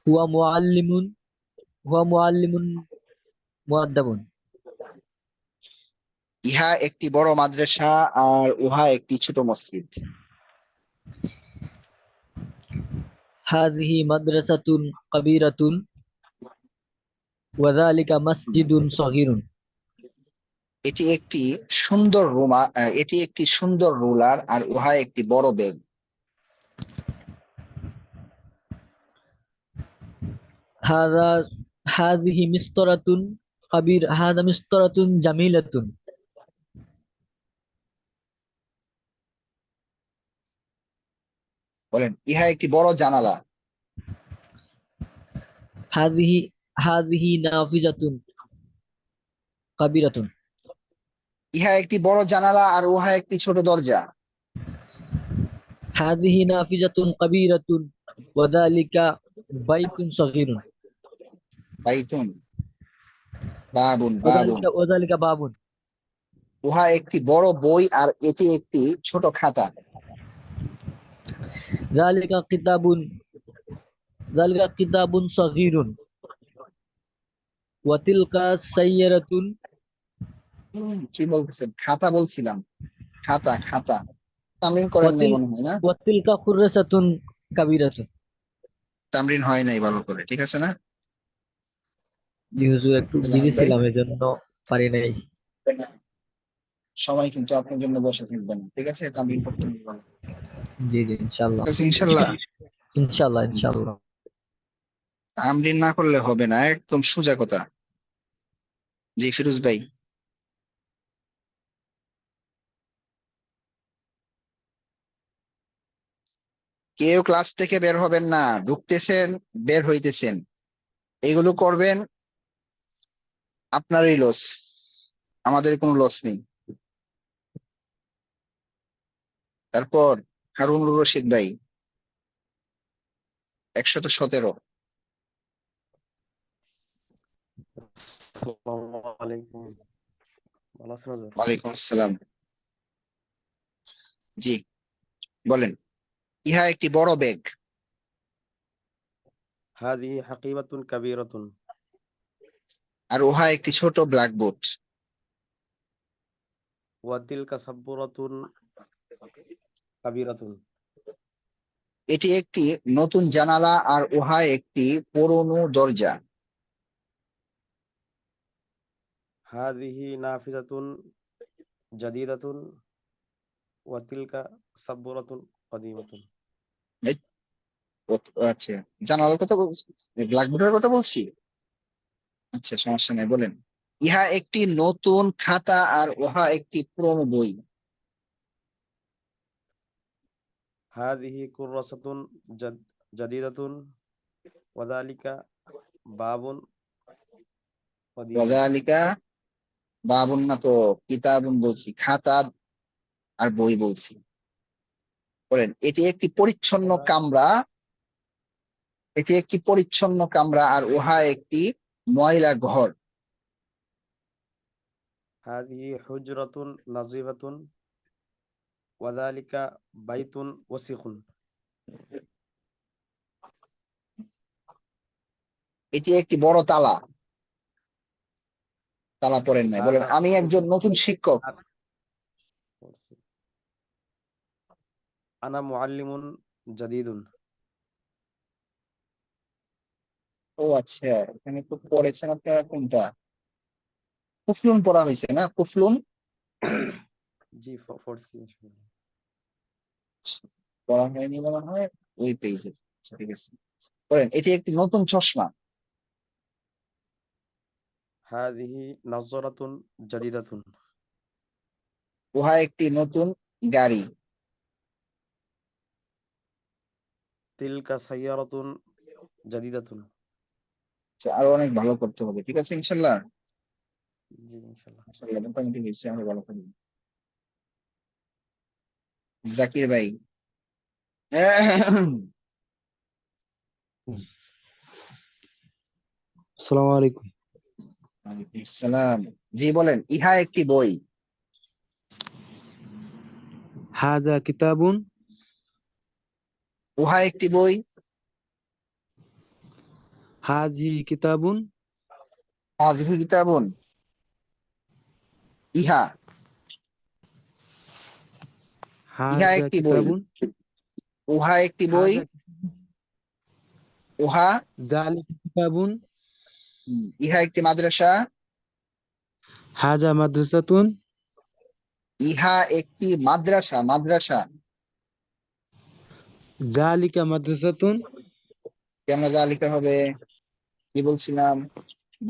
হুয়া মুআল্লিমুন মুআদ্দাবুন। ইহা একটি বড় মাদ্রাসা আর উহা একটি ছোট মসজিদ। হাযিহি মাদ্রাসাতুন কাবীরাতুন ওয়া যালিকা মসজিদুন সগীরুন। এটি একটি সুন্দর রুলার আর উহা একটি বড় ব্যাগ। হাযিহি মিসতারাতুন হাযা মিসতারাতুন জামিলাতুন। বলেন। ইহা একটি বড় জানালা। হাযিহি নাফিজাতুন কাবীরাতুন। ইহা একটি বড় জানালা আর উহা একটি ছোট দরজা। হাযিহি নাফিজাতুন কাবীরাতুন ওয়া যালিকা বাইতুন সগীরুন। বাইতুন বাবুন। ওয়া যালিকা বাবুন। উহা একটি বড় বই আর এটি একটি ছোট খাতা। যালিকা কিতাবুন সগীরুন ওয়া তিলকা সাইয়ারাতুন। কি বলতেছেন? খাতা বলছিলাম। খাতা খাতা তামরিন করেন নাই মনে হয় না? ওয়া তিলকা কুররাসাতুন কাবীরাতুন। তামরিন হয় নাই ভালো করে, ঠিক আছে না? জি হুজুর একটু আব্দুল বিজি আহাদ ভাই, ছিলাম এজন্য পারি নাই। সবাই কিন্তু আপনার জন্য বসে থাকবেন, ঠিক আছে? তামরিন করতে হবে ভালো। জি জি ইনশাআল্লাহ। ঠিক আছে ইনশাল্লাহ। ইনশাআল্লাহ ইনশাআল্লাহ। তামরিন না করলে হবে না, একদম সোজা কথা। জি ফিরোজ ভাই। কেউ ক্লাস থেকে বের হবেন না, ঢুকতেছেন বের হইতেছেন, এগুলো করবেন, আপনারই লস, আমাদের কোনো লস নেই। তারপর হারুনুর রশিদ ভাই 117। আসসালামু আলাইকুম। ভালো আছেন হুজুর? ওয়ালাইকুম আসসালাম। জি বলেন। ইহা একটি বড় ব্যাগ। হাযিহি হাকিবাতুন কাবীরাতুন আর উহা একটি ছোট ব্ল্যাকবোর্ড। ওয়া তিলকা সাব্বুরাতুন কাবীরাতুন। এটি একটি নতুন জানালা আর উহা একটি পুরনো দরজা। হাযিহি নাফিজাতুন জাদীদাতুন ওয়া তিলকা সাব্বুরাতুন قديمة এই, আচ্ছা, জানালার কথা বলছি, ব্ল্যাকবোর্ডের কথা বলছি। আচ্ছা, সমস্যা নেই, বলেন। ইহা একটি নতুন খাতা আর উহা একটি পুরনো বই। هذه كراسة جديدة وذلك باب قديم ওয়াযালিকা বাবুন, না তো কিতাবুন বলছি, খাতা আর বই বলছি। বলেন, এটি একটি পরিচ্ছন্ন কামরা, এটি একটি পরিচ্ছন্ন কামরা আর উহা একটি ময়লা ঘর। هذه حجرة نظيفة وذلك بيت وسخ এটি একটি বড় তালা। তালা পড়েন নাই, বলেন। هذا আমি একজন নতুন শিক্ষক। أنا معلم جديد ও আচ্ছা, এখানে তো পড়েছেন আপনারা কোনটা? কুফলুন পড়া হয়েছে না? কুফলুন জি ফোর্সি পড়া হয়নি মনে হয় ওই পেজে। ঠিক আছে, বলেন, এটি একটি নতুন চশমা। هذه نظارة جديدة উহা একটি নতুন গাড়ি। تلك سيارة جديدة আচ্ছা, আরো অনেক ভালো করতে হবে, ঠিক আছে ইনশাল্লাহ। জি ইনশাআল্লাহ। ইনশাল্লাহ মোটামুটি হয়েছে, আরো ভালো করবো। জাকির ভাই। আসসালামু আলাইকুম। ওয়ালাইকুম আসসালাম। জি বলেন, ইহা একটি বই। হাজা কিতাবুন, উহা একটি বই। হাজি কিতাবুন, হাযিহি কিতাবুন, ইহা, ইহা হাজা একটি বই। কিতাবুন, উহা একটি বই। হাজা উহা, যালিকা কিতাবুন, ইহা একটি মাদ্রাসা। হাজা মাদ্রাসাতুন, ইহা একটি মাদ্রাসা। মাদ্রাসা, যালিকা মাদ্রাসাতুন, কেন যালিকা হবে? কি বলছিলাম?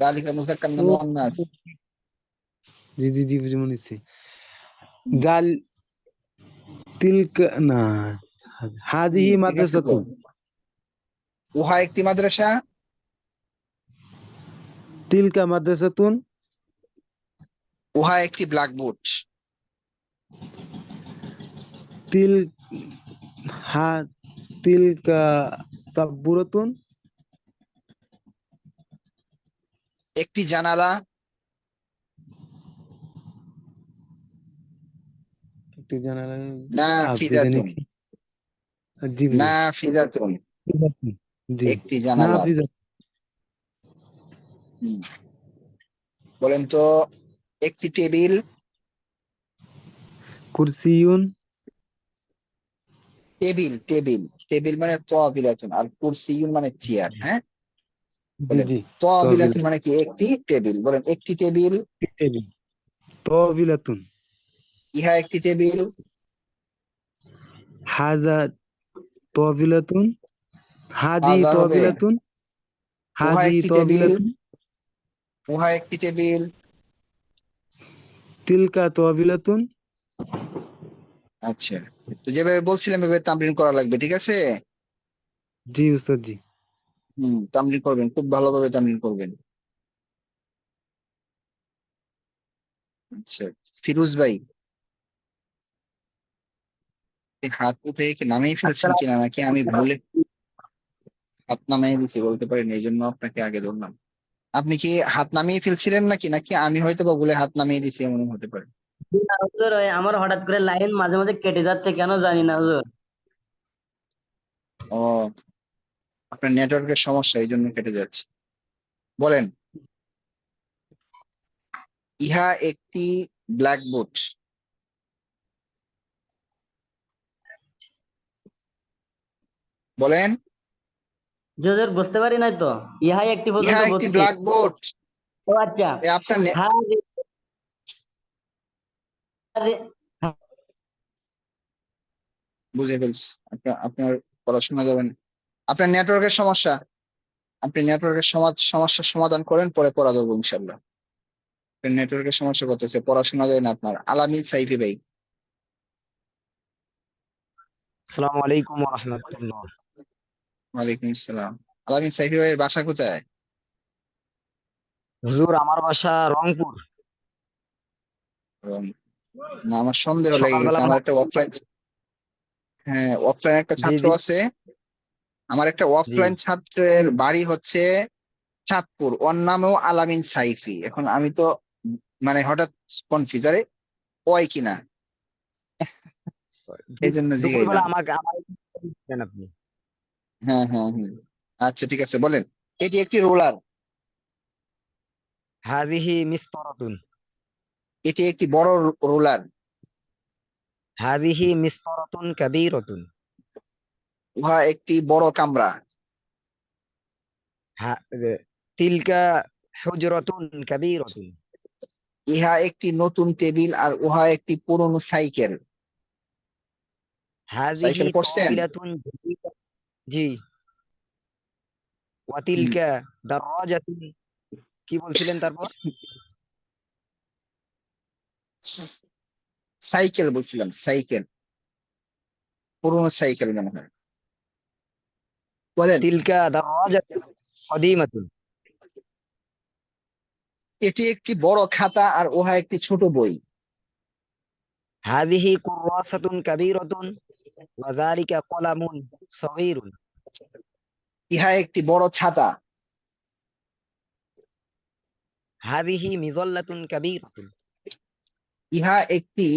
যালিকা মুযাক্কার না ও মুআন্নাস? জি জি জি বুঝে মনেছি। জাল তিলকা না, হাজিহি ঠিক আছে তো। মাদ্রাসাতুন, উহা একটি মাদ্রাসা। তিলকা মাদ্রাসাতুন, উহা একটি ব্ল্যাকবোর্ড। তিল হা তিলকা সাব্বুরাতুন, একটি জানালা। একটি জানালা, আপনি জানি নাফিযাতুন। কি? জি বুঝে। নাফিযাতুন, জি একটি না জানালা। হাফিজা, বলেন তো, একটি টেবিল। কুরসিয়ুন, টেবিল, টেবিল, টেবিল মানে তাওবিলাতুন, আর কুরসিয়ুন মানে চেয়ার। হ্যাঁ, জি বলেন। জি তহবিল, তাওবিলাতুন মানে কি? একটি টেবিল। বলেন, একটি টেবিল। টেবিল, তহবিলাতুন, ইহা একটি টেবিল। হাজা তহবিলাতুন, হাজি হাযা হবে। তহবিলাতুন, উহা হাজি একটি টেবিল। তহবিলাতুন, উহা একটি টেবিল। তিলকা তহবিলাতুন। আচ্ছা, তো যেভাবে বলছিলাম এভাবে তামরিন করা লাগবে, ঠিক আছে? জি উস্তাদ জি। তামরিন করবেন, খুব ভালোভাবে তামরিন করবেন। আচ্ছা, ফিরোজ ভাই, আপনি হাত উঠে কি নামিয়ে ফেলছেন কিনা, নাকি আমি ভুলে হাত নামিয়ে দিচ্ছি বলতে পারেন, এই জন্য আপনাকে আগে ধরলাম। আপনি কি হাত নামিয়ে ফেলছিলেন নাকি, নাকি আমি হয়তো বা ভুলে হাত নামিয়ে দিছি, এমন হতে পারে। না হুজুর, ওই আমার হঠাৎ করে লাইন মাঝে মাঝে কেটে যাচ্ছে, কেন জানি না হুজুর। ও, আপনার নেটওয়ার্কের সমস্যা, এই জন্য কেটে যাচ্ছে। বলেন, ইহা একটি ব্ল্যাকবোর্ড। বলেন, জি হুজুর, বুঝতে পারি নাই তো। ইহাই একটি ইহা পর্যন্ত একটি বুঝছি। ব্ল্যাকবোর্ড। ও আচ্ছা, আপনার হাজি, হাজি, বুঝে ফেলছি। আপনার পড়াশোনা যাবেন, আপনার নেটওয়ার্কের সমস্যা, আপনি নেটওয়ার্কের সমস্যার সমাধান করেন, পরে পড়া দেবো ইনশাল্লাহ। আপনার নেটওয়ার্কের সমস্যা করতেছে, পড়াশোনা যায় না আপনার। আলামিন সাইফি ভাই। আসসালামু আলাইকুম ওয়া রাহমাতুল্লাহ। ওয়ালাইকুম আসসালাম। আলামিন সাইফি ভাইয়ের বাসা কোথায়? হুজুর আমার বাসা রংপুর। না, আমার সন্দেহ লেগে সকালবেলা গেছে। মনে আমার একটা অফলাইন, হ্যাঁ অফলাইন একটা জি ছাত্র জি আছে। আমার একটা জি অফলাইন ছাত্রের বাড়ি হচ্ছে চাঁদপুর, ওর নামও আলামিন সাইফি। এখন আমি তো মানে হঠাৎ কনফিউজ, আরে ওই কিনা, এই জন্য দুপুরবেলা জিগাইলাম। আমাকে আমার আপনি। হ্যাঁ হ্যাঁ হ্যাঁ, আচ্ছা ঠিক আছে, বলেন। এটি একটি রোলার। হাযিহি মিসতারাতুন। এটি একটি বড় রোলার। হাযিহি মিসতারাতুন কাবীরাতুন। উহা একটি বড় কামরা। তিলকা হুজরাতুন কাবীরাতুন। ইহা একটি নতুন টেবিল, আর উহা একটি পুরনো সাইকেল। হাযিহি সাইকেল পড়ছেন? তাওবিলাতুন জাদীদা। জি। ওয়া হুম, তিলকা দারাজাতুন। কি বলছিলেন তারপর? সাইকেল বলছিলাম, সাইকেল, পুরনো সাইকেল মনে হয়। বলেন। তিলকা দারাজাতুন কদীমাতুন। এটি একটি বড় খাতা, আর উহা একটি ছোট বই। হাযিহি কুররাসাতুন কাবীরাতুন ওয়া যালিকা কলামুন সগীরুন। ইহা একটি বড় ছাতা। হাযিহি মিযাল্লাতুন কাবীরাতুন। ইহা একটি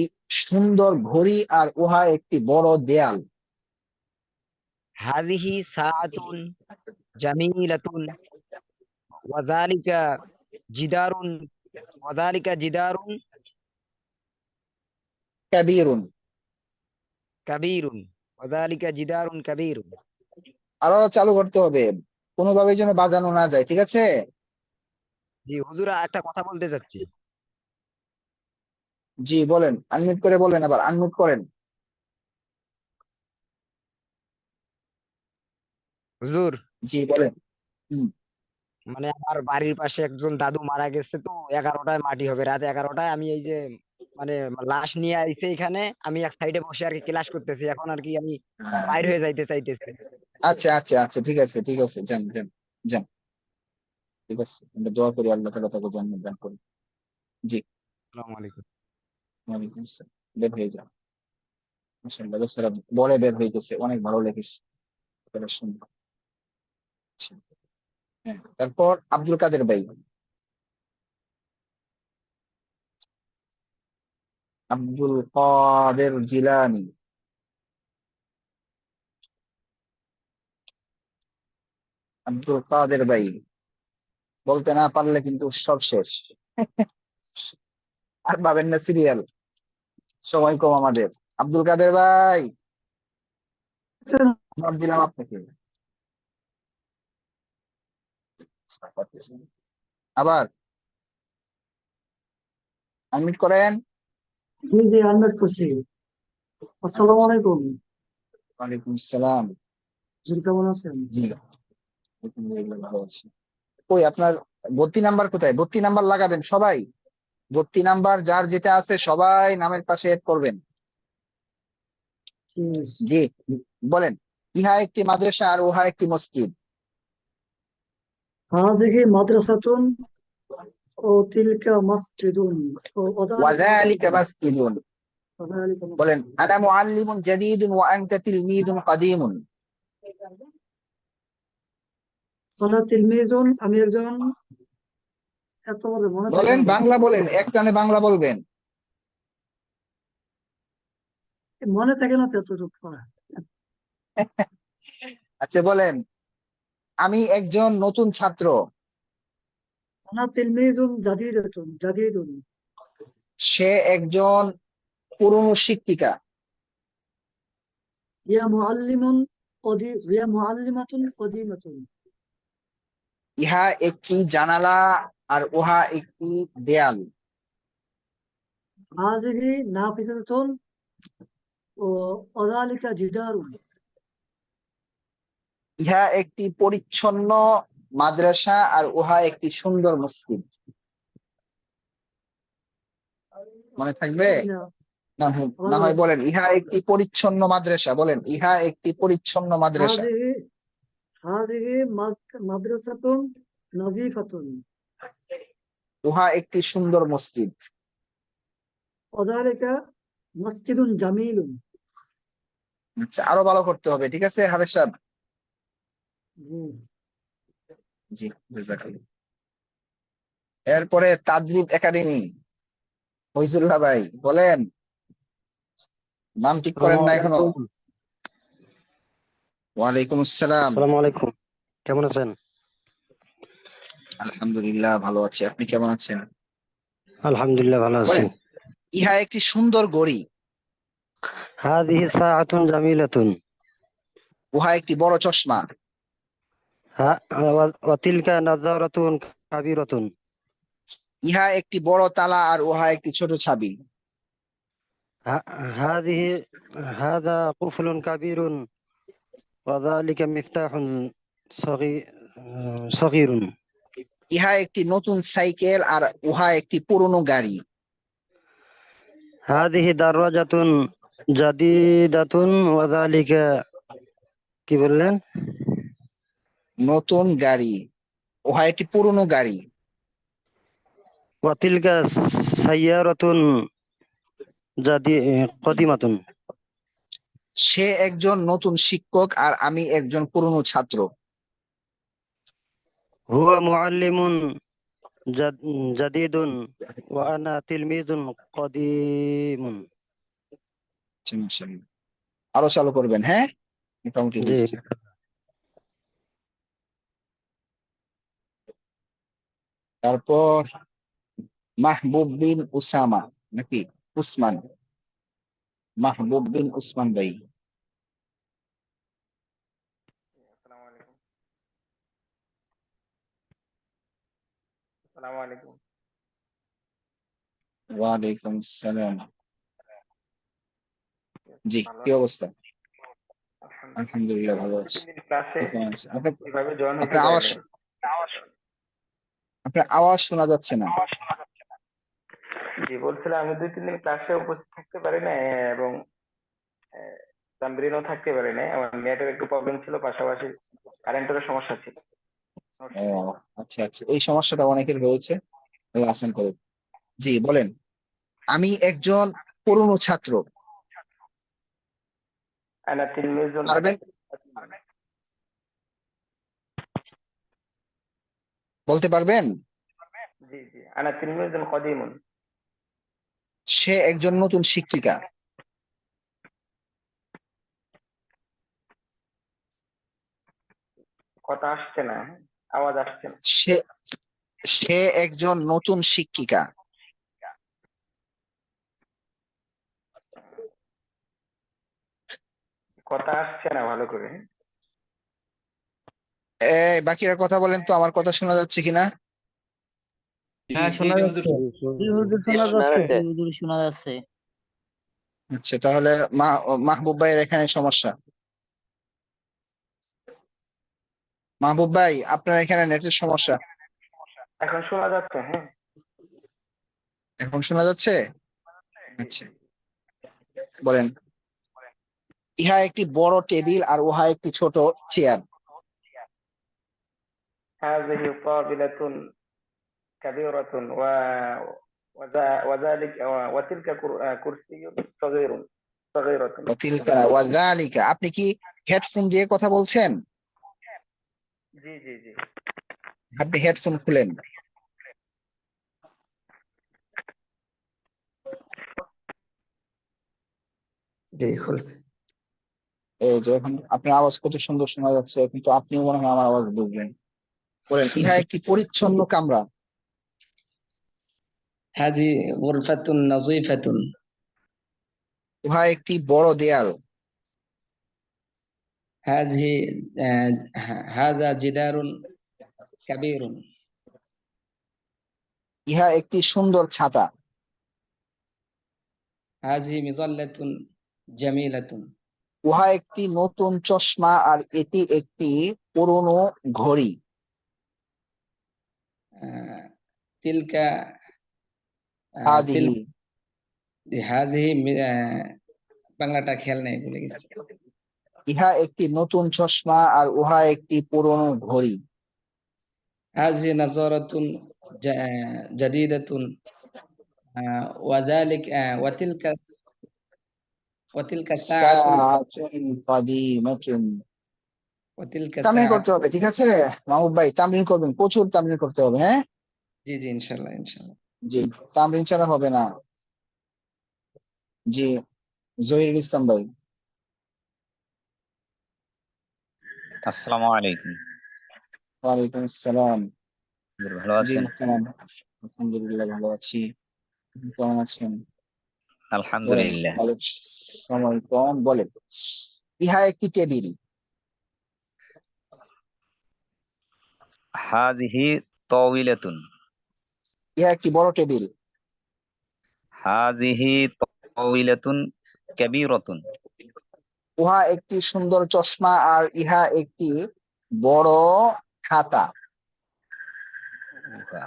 সুন্দর ঘড়ি, আর উহা একটি বড় দেয়াল। হাযিহি সাআতুন জামিলাতুন ওয়া যালিকা জিদারুন ওয়া যালিকা জিদারুন কাবীরুন। কাবীরুন ওয়া যালিকা জিদারুন কাবীরুন। আরো চালু করতে হবে, কোনোভাবে যেন বাজানো না যায়, ঠিক আছে? জি হুজুর একটা কথা বলতে চাচ্ছি। জি বলেন, আনমিউট করে বলেন, আবার আনমিউট করেন। হুজুর জি বলেন। হুম। মানে আমার বাড়ির পাশে একজন দাদু মারা গেছে, তো 11টায় মাটি হবে, রাত 11টায়। আমি এই যে মানে লাশ নিয়ে আইছে এখানে, আমি এক সাইডে বসে আর কি ক্লাস করতেছি, এখন আর কি আমি হ্যাঁ। বাইর হয়ে যাইতে চাইতেছি। আচ্ছা আচ্ছা আচ্ছা, ঠিক আছে ঠিক আছে, যান যান যান, ঠিক আছে। আমরা দোয়া করি আল্লাহ তাআলা তাকে জান্নাত দান করুন। জি। আসসালামু আলাইকুম। ওয়ালাইকুম আসসালাম। বের হয়ে যান। মাশাআল্লাহ, বেচারা বলে বের হইতেছে, অনেক ভালো লেগেছে কথাটা শুনে। আচ্ছা, হ্যাঁ, তারপর আব্দুল কাদের ভাই। আব্দুল কাদের জিলানী। আব্দুল কাদের ভাই, বলতে না পারলে কিন্তু সব শেষ। আর পাবেন না সিরিয়াল, সময় কম আমাদের। আব্দুল কাদের ভাই, নোট দিলাম আপনাকে। আবার আনমিউট করেন। জি জি আনমিউট করছি। আসসালামু আচ্ছা, আলাইকুম। ওয়ালাইকুম আসসালাম। হুজুর কেমন আছেন? জি, আলহামদুলিল্লাহ ভালো আছি। কই আপনার 32 নাম্বার কোথায়? 32 নাম্বার লাগাবেন সবাই। 32 নাম্বার যার যেটা আছে সবাই নামের পাশে এড করবেন। জি বলেন। ইহা একটি মাদ্রাসা, আর উহা একটি মসজিদ। হাযিহি মাদ্রাসাতুন ও তিলকা মসজিদুন ও ওয়াযালিকা মাসজিদুন। ওয়াযালিকা বলেন। মসজিদুন। আনা মুআল্লিমুন জাদীদুন ওয়া আনতা তিলমীদুন কাদীমুন। আনা তিলমিজুন, আমি একজন, এত বড় মনে থাকে বলেন, না তো। বাংলা বলেন, একটানে বাংলা বলবেন। মনে থাকে না তো এতটুকু পড়া। আচ্ছা বলেন, আমি একজন নতুন ছাত্র। আনা তিলমিজুন জাদীদুন। সে একজন পুরনো শিক্ষিকা। হিয়া মুআল্লিমাতুন কদীমাতুন। ইহা একটি জানালা, আর উহা একটি দেয়াল। হাযিহি নাফিসাতুন وذلك جدار ইহা একটি পরিচ্ছন্ন মাদ্রাসা আর উহা একটি সুন্দর মসজিদ। মনে থাকবে? نعم না হয় বলেন, ইহা একটি পরিচ্ছন্ন মাদ্রাসা। বলেন, ইহা একটি পরিচ্ছন্ন মাদ্রাসা। هذه هذه مدرسة نظيفة উহা একটি সুন্দর মসজিদ। وذلك مسجد جميل আচ্ছা, আরো ভালো করতে হবে, ঠিক আছে হাফেজ সাহেব? জি, জাযাকাল্লাহ। এরপরে তাদরিব একাডেমি, ফয়জুল্লাহ ভাই বলেন। নাম ঠিক করেন না এখনো? ওয়ালাইকুম আসসালাম। আসসালামু আলাইকুম, কেমন আছেন? আলহামদুলিল্লাহ ভালো আছি, আপনি কেমন আছেন? আলহামদুলিল্লাহ ভালো আছি। বলেন, ইহা একটি সুন্দর ঘড়ি। হাদিহি সাআতুন জামিলাতুন। উহা একটি বড় চশমা। ওয়া তিলকা নাযারাতুন কাবীরাতুন। ইহা একটি বড় তালা আর উহা একটি ছোট চাবি। হাদিহি হাযা কুফলুন কাবীরুন ওয়া যালিকা মিফতাহুন সগীরুন। ইহা একটি নতুন সাইকেল আর উহা একটি পুরনো গাড়ি। হাদিহি দাররাজাতুন জাদিদাতুন ওয়া যালিকা, কি বললেন? নতুন গাড়ি, উহা একটি পুরনো গাড়ি। ওয়া তিলকা সাইয়ারাতুন কদিমাতুন। সে একজন নতুন শিক্ষক আর আমি একজন পুরনো ছাত্র। হুয়া মুআল্লিমুন জাদিদুন ওয়া আনা তিলমিজুন কদিমুন। আরো চালু করবেন, হ্যাঁ? মোটামুটি জি। বুঝছি। তারপর মাহবুব বিন উসামা নাকি উসমান? মাহবুব বিন উসমান ভাই। আসসালামু আলাইকুম। ওয়ালাইকুম আসসালাম। জি, কি অবস্থা? আলহামদুলিল্লাহ ভালো আছি। ক্লাসে কেমন আছেন? কিভাবে জয়েন হতে আপনার আওয়াজ, পারলেন? আপনার আওয়াজ শোনা যাচ্ছে না। জি, বলছিলাম আমি 2-3 দিন ক্লাসে উপস্থিত থাকতে পারি না এবং তামরিনও থাকতে পারি না। আমার নেটের একটু প্রবলেম ছিল, পাশাপাশি কারেন্টেরও সমস্যা ছিল। ও আচ্ছা আচ্ছা, এই সমস্যাটা অনেকের হয়েছে। আল্লাহ আসান করুক। জি বলেন, আমি একজন পুরনো ছাত্র। আনা তিলমিজুন। পারবেন? বলতে পারবেন? জি জি, আনা তিলমিজুন কদিমুন। সে একজন নতুন শিক্ষিকা। কথা আসছে না, আওয়াজ আসছে না। সে সে একজন নতুন শিক্ষিকা। কথা আসছে না ভালো করে। বাকিরা কথা বলেন তো, আমার কথা শোনা যাচ্ছে কিনা? হ্যাঁ, শোনা যাচ্ছে। জি হুজুর শোনা যাচ্ছে। জি হুজুর শোনা যাচ্ছে। আচ্ছা, তাহলে মাহবুব ভাইয়ের এখানে সমস্যা। মাহবুব ভাই, আপনার এখানে নেটের সমস্যা। এখন শোনা যাচ্ছে? হ্যাঁ, এখন শোনা যাচ্ছে? আচ্ছা, বলেন। ইহা একটি বড় টেবিল আর উহা একটি ছোট চেয়ার। হাযিহি তাবিলাতুন কাবীরাতুন وذلك وتلك كرسي صغيرة. ওয়াযালিকা, আপনি কি হেডফোন দিয়ে কথা বলছেন? জি জি জি। আপনি হেডফোন খুলেন। জি খুলছি। এই যে এখন আপনার আওয়াজ কত সুন্দর শোনা যাচ্ছে, কিন্তু আপনিও মনে হয় আমার আওয়াজ বুঝবেন। বলেন, ইহা একটি পরিচ্ছন্ন কামরা। هذه غرفة نظيفة. উহা একটি বড় দেয়াল। هذه هذا جدار كبير. ইহা একটি সুন্দর ছাতা। هذه مظلة জামিলাতুন। উহা একটি নতুন চশমা আর এটি একটি পুরনো ঘড়ি। তিলকা তিল হাদিহি হাজিহি বাংলাটা খেয়াল নেই, ভুলে গেছি। ইহা একটি নতুন চশমা আর উহা একটি পুরনো ঘড়ি। হাজিহি নাজারাতুন জাদিদাতুন ওয়াযালিক ওয়াতিলকা সাআতুন সাআতুন কাদিমাতুন। ওয়াতিলকা তামরিন করতে সাআতুন। হবে, ঠিক আছে মাহমুদ ভাই, তামরিন করবেন, প্রচুর তামরিন করতে হবে। হ্যাঁ জি জি, ইনশাআল্লাহ ইনশাআল্লাহ। জি, তামরিন ছাড়া হবে না। জি, জহিরুল ইসলাম ভাই। আসসালামু আলাইকুম। ওয়ালাইকুম আসসালাম। ভালো জি আছেন? মুহতারাম, আলহামদুলিল্লাহ ভালো আছি। আপনি কেমন আছেন? বলেন। আলহামদুলিল্লাহ। সময় কম, বলেন। ইহা একটি টেবিল। হাজিহি তাওয়িলাতুন। ইহা একটি বড় টেবিল। হাজিহি তাওয়িলাতুন কাবীরাতুন। উহা একটি সুন্দর চশমা আর ইহা একটি বড় খাতা। উহা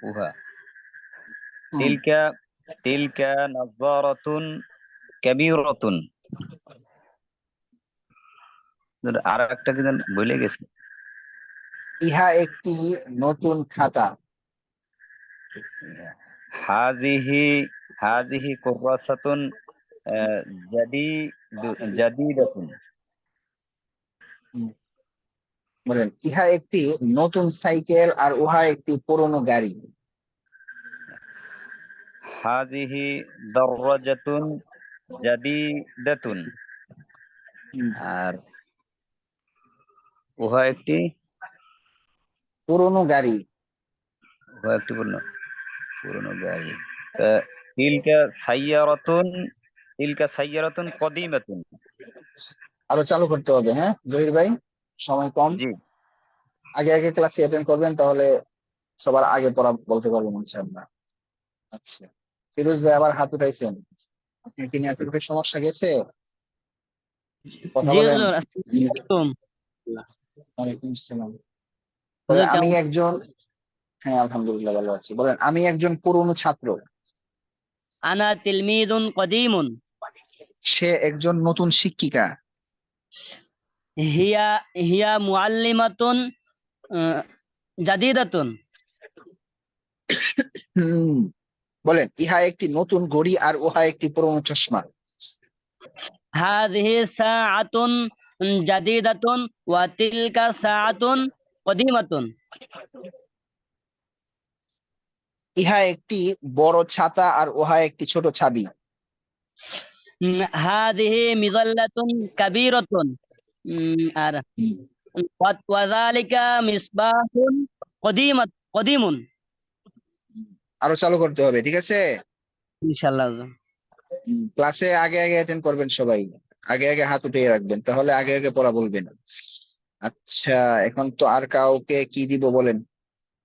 উহা হুম, তিলকা তিলকা নাযারাতুন কাবীরাতুন। আর একটা কি যেন ভুলে গেছি। ইহা একটি নতুন খাতা। হাজিহি হাজিহি কুররাসাতুন জাদিদাতুন। হুম, বলেন। ইহা একটি নতুন সাইকেল আর উহা একটি পুরনো গাড়ি। হাজিহি দাররাজাতুন জাদিদাতুন। হুম, আর উহা একটি পুরনো গাড়ি। পুরনো গাড়ি। তা তিলকা সাইয়ারাতুন তিলকা সাইয়ারাতুন কদিমাতুন। আরো চালু করতে হবে। হ্যাঁ জহির ভাই, সময় কম। জি আগে আগে ক্লাসে অ্যাটেন্ড করবেন, তাহলে সবার আগে পড়া বলতে পারবেন ইনশাআল্লাহ। আচ্ছা, ফিরোজ ভাই আবার হাত উঠাইছেন। আপনি কি নেটওয়ার্কের সমস্যা গেছে? কথা জি বলেন। হুজুর, আসসালামু আলাইকুম। ওয়ালাইকুম আসসালাম। বলেন হুজুর আমি কেমন? একজন, হ্যাঁ আলহামদুলিল্লাহ ভালো আছি। বলেন আমি একজন পুরনো ছাত্র। আনা তিলমিদুন কদিমুন। সে একজন নতুন শিক্ষিকা। হিয়া হিয়া মুআল্লিমাতুন জাদিদাতুন। হুম, বলেন ইহা একটি নতুন ঘড়ি আর উহা একটি পুরনো চশমা। হাযিহি সাআতুন জাদিদাতুন ওয়া তিলকা সাআতুন কদিমাতুন। ইহা একটি বড় ছাতা আর উহা একটি ছোট চাবি। হাযিহি মিযাল্লাতুন কাবীরাতুন। আর ওয়া যালিকা মিসবাহুন কদিমুন। আরো চালু করতে হবে, ঠিক আছে। ইনশাআল্লাহ হুজুর। ক্লাসে আগে আগে অ্যাটেন্ড করবেন সবাই। আগে আগে হাত উঠিয়ে রাখবেন, তাহলে আগে আগে পড়া বলবেন। আচ্ছা, এখন তো আর কাউকে কি দিব বলেন?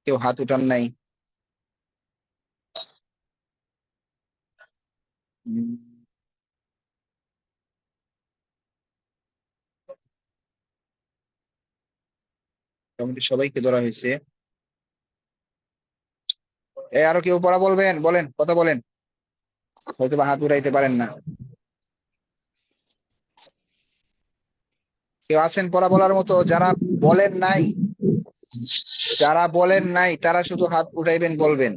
কেউ হাত উঠান নাই। উম, মোটামুটি সবাইকে ধরা হয়েছে। আরো কেউ পড়া বলবেন? বলেন, কথা বলেন। হয়তো বা হাত উঠাইতে পারেন না। কেউ আছেন পড়া বলার মতো? যারা বলেন নাই, তারা শুধু হাত উঠাইবেন, বলবেন।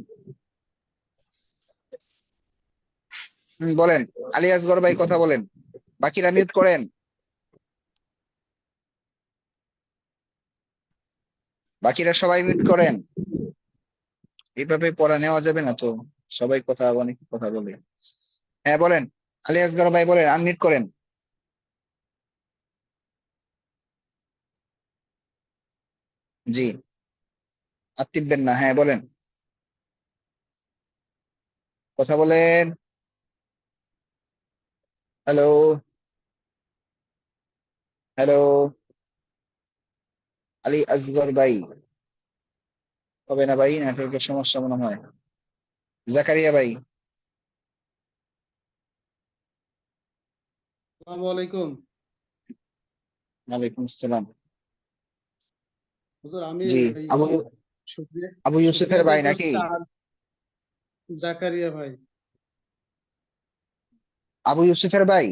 বলেন। আলী আসগর ভাই কথা বলেন, বাকিরা মিউট করেন। বাকিরা সবাই মিউট করেন। এইভাবে পড়া নেওয়া যাবে না তো, সবাই অনেক কথা বলে। হ্যাঁ বলেন, আলী আসগর ভাই বলেন, আনমিউট করেন। জি, আর টিপবেন না। হ্যাঁ বলেন, কথা বলেন। হ্যালো, হ্যালো, আলী আসগর ভাই। হবে না ভাই, নেটওয়ার্কের সমস্যা মনে হয়। জাকারিয়া ভাই। আসসালামু আলাইকুম। ওয়ালাইকুম আসসালাম। হুজুর আমি জি, এই আবু শুকরিয়া আবু শুকরিয়া ইউসুফের ভাই আদায় নাকি? করছি আর জাকারিয়া ভাই। আবু ইউসুফের ভাই,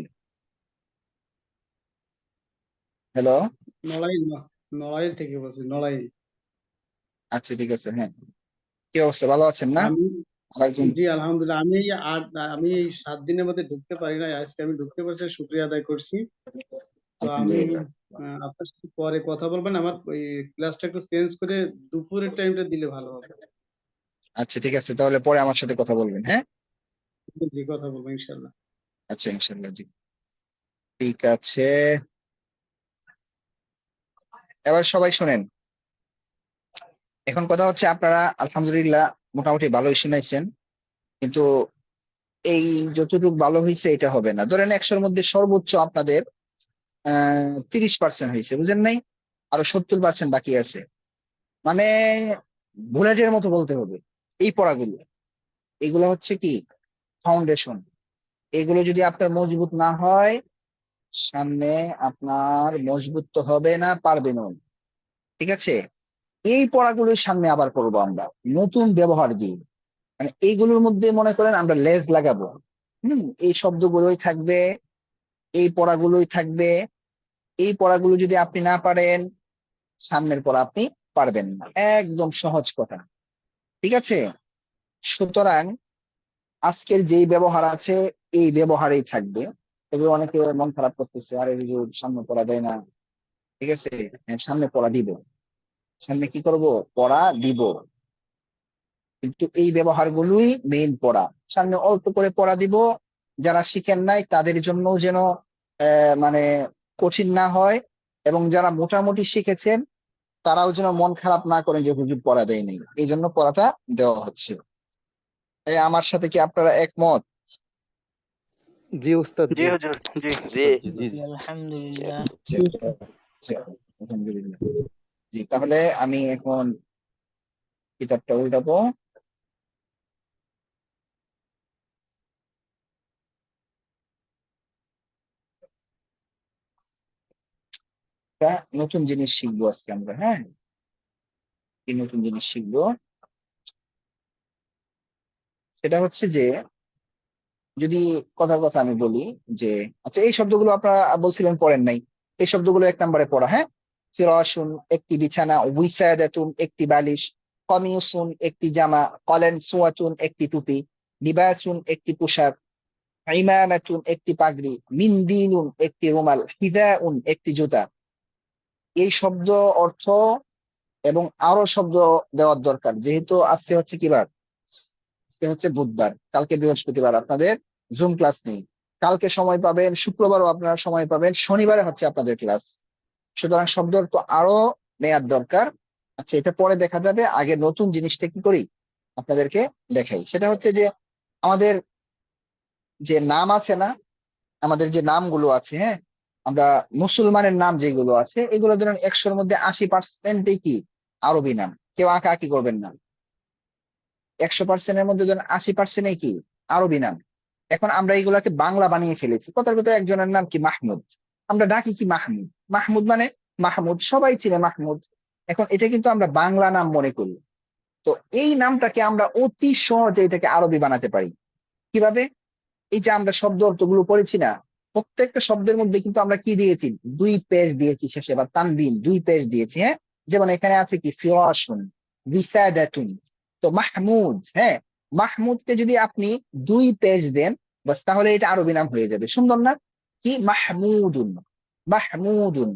হ্যালো। নড়াইল থেকে বলছি, নড়াইল। আচ্ছা ঠিক আছে, হ্যাঁ। কি অবস্থা, ভালো আছেন না? আমি আরেকজন, জি আলহামদুলিল্লাহ। আমি এই 7 দিনের মধ্যে ঢুকতে পারি না, আজকে আমি ঢুকতে পারছি, শুকরিয়া আদায় করছি। তো আমি আলহামদুলিল্লাহ। আপনার সাথে পরে কথা বলবেন। আমার ওই ক্লাসটা একটু চেঞ্জ করে দুপুরের টাইমটা দিলে ভালো হবে। আচ্ছা ঠিক আছে, তাহলে পরে আমার সাথে কথা বলবেন, হ্যাঁ? জি কথা বলবো ইনশাল্লাহ। আচ্ছা ইনশাল্লাহ, জি ঠিক আছে। এবার সবাই শুনেন। এখন কথা হচ্ছে, আপনারা আলহামদুলিল্লাহ মোটামুটি ভালোই শুনাইছেন, কিন্তু এই যতটুকু ভালো হয়েছে এটা হবে না। ধরেন 100-র মধ্যে সর্বোচ্চ আপনাদের 30% হয়েছে, বুঝেন নাই? আরো 70% বাকি আছে। মানে বুলেটের মতো বলতে হবে। এই পড়াগুলো, এগুলো হচ্ছে কি ফাউন্ডেশন। এগুলো যদি আপনার মজবুত না হয়, সামনে আপনার মজবুত তো হবে না, পারবেনও না। ঠিক আছে? এই পড়াগুলোর সামনে আবার করবো আমরা নতুন ব্যবহার দিয়ে। মানে এইগুলোর মধ্যে মনে করেন আমরা লেজ লাগাবো। এই শব্দগুলোই থাকবে, এই পড়াগুলোই থাকবে। এই পড়াগুলো যদি আপনি না পারেন, সামনের পড়া আপনি পারবেন না। একদম সহজ কথা। ঠিক আছে? সুতরাং আজকের যেই ব্যবহার আছে, এই ব্যবহারেই থাকবে। তবে অনেকে মন খারাপ করতেছে, আরে হুজুর সামনে পড়া দেয় না। ঠিক আছে, হ্যাঁ, সামনে পড়া দিব। সামনে কি করব? পড়া দিব। কিন্তু এই ব্যবহারগুলোই মেইন পড়া। সামনে অল্প করে পড়া দিব, যারা শিখেন নাই তাদের জন্য যেন মানে কঠিন না হয়, এবং যারা মোটামুটি শিখেছেন তারাও যেন মন খারাপ না করেন যে হুজুর পড়া দেয়নি। এই জন্য পড়াটা দেওয়া হচ্ছে। আমার সাথে কি আপনারা একমত? জি উস্তাদ, জি জি। হুজুর, জি জি। আলহামদুলিল্লাহ। আচ্ছা, আচ্ছা, আলহামদুলিল্লাহ। জি, তাহলে আমি এখন কিতাবটা উল্টাবো। একটা নতুন জিনিস শিখবো আজকে আমরা, হ্যাঁ? কি নতুন জিনিস শিখবো? সেটা হচ্ছে যে, যদি কথার কথা আমি বলি যে, আচ্ছা এই শব্দগুলো আপনারা বলছিলেন পড়েন নাই, এই শব্দগুলো 1 নম্বরে পড়া, হ্যাঁ? ফিরাশুন একটি বিছানা, উইসাদাতুন একটি বালিশ, কমিউসুন একটি জামা, কলেনসুয়াতুন একটি টুপি, লিবাসুন একটি পোশাক, ইমামাতুন একটি পাগড়ি, মিন্দিলুন একটি রুমাল, হিজাউন একটি জুতা। এই শব্দ অর্থ এবং আরো শব্দ দেওয়ার দরকার, যেহেতু আজকে হচ্ছে কি বার? আজকে হচ্ছে বুধবার, কালকে বৃহস্পতিবার, আপনাদের জুম ক্লাস নেই। কালকে সময় পাবেন, শুক্রবারও আপনারা সময় পাবেন, শনিবারে হচ্ছে আপনাদের ক্লাস। সুতরাং শব্দ তো আরো নেয়ার দরকার। আচ্ছা, এটা পরে দেখা যাবে, আগে নতুন জিনিসটা কি করি আপনাদেরকে দেখাই। সেটা হচ্ছে যে, আমাদের যে নাম আছে না, আমাদের যে নামগুলো আছে, হ্যাঁ, আমরা মুসলমানের নাম যেগুলো আছে, এগুলো ধরেন 100-র মধ্যে 80%ই কি আরবি নাম। কেউ আঁকা আঁকি করবেন না। 100%-এর মধ্যে ধরেন 80%ই কি আরবি নাম। এখন আমরা এইগুলাকে বাংলা বানিয়ে ফেলেছি। কথার কথা, একজনের নাম কি মাহমুদ, আমরা ডাকি কি মাহমুদ। মাহমুদ মানে মাহমুদ, সবাই চিনে মাহমুদ। এখন এটা কিন্তু আমরা বাংলা নাম মনে করি। তো এই নামটাকে আমরা অতি সহজে এটাকে আরবি বানাতে পারি। কিভাবে? এই যে আমরা শব্দ অর্থগুলো পড়েছি না, প্রত্যেকটা শব্দের মধ্যে কিন্তু আমরা কি দিয়েছি? 2 পেজ দিয়েছি শেষে, বা তানবিন 2 পেজ দিয়েছি, হ্যাঁ? যেমন এখানে আছে কি ফিরাশুন, বিসাদাতুন। তো মাহমুদ, হ্যাঁ, মাহমুদকে যদি আপনি 2 পেজ দেন, বাস, তাহলে এটা আরবি নাম হয়ে যাবে। সুন্দর না? কি মাহমুদুন, মাহমুদুন।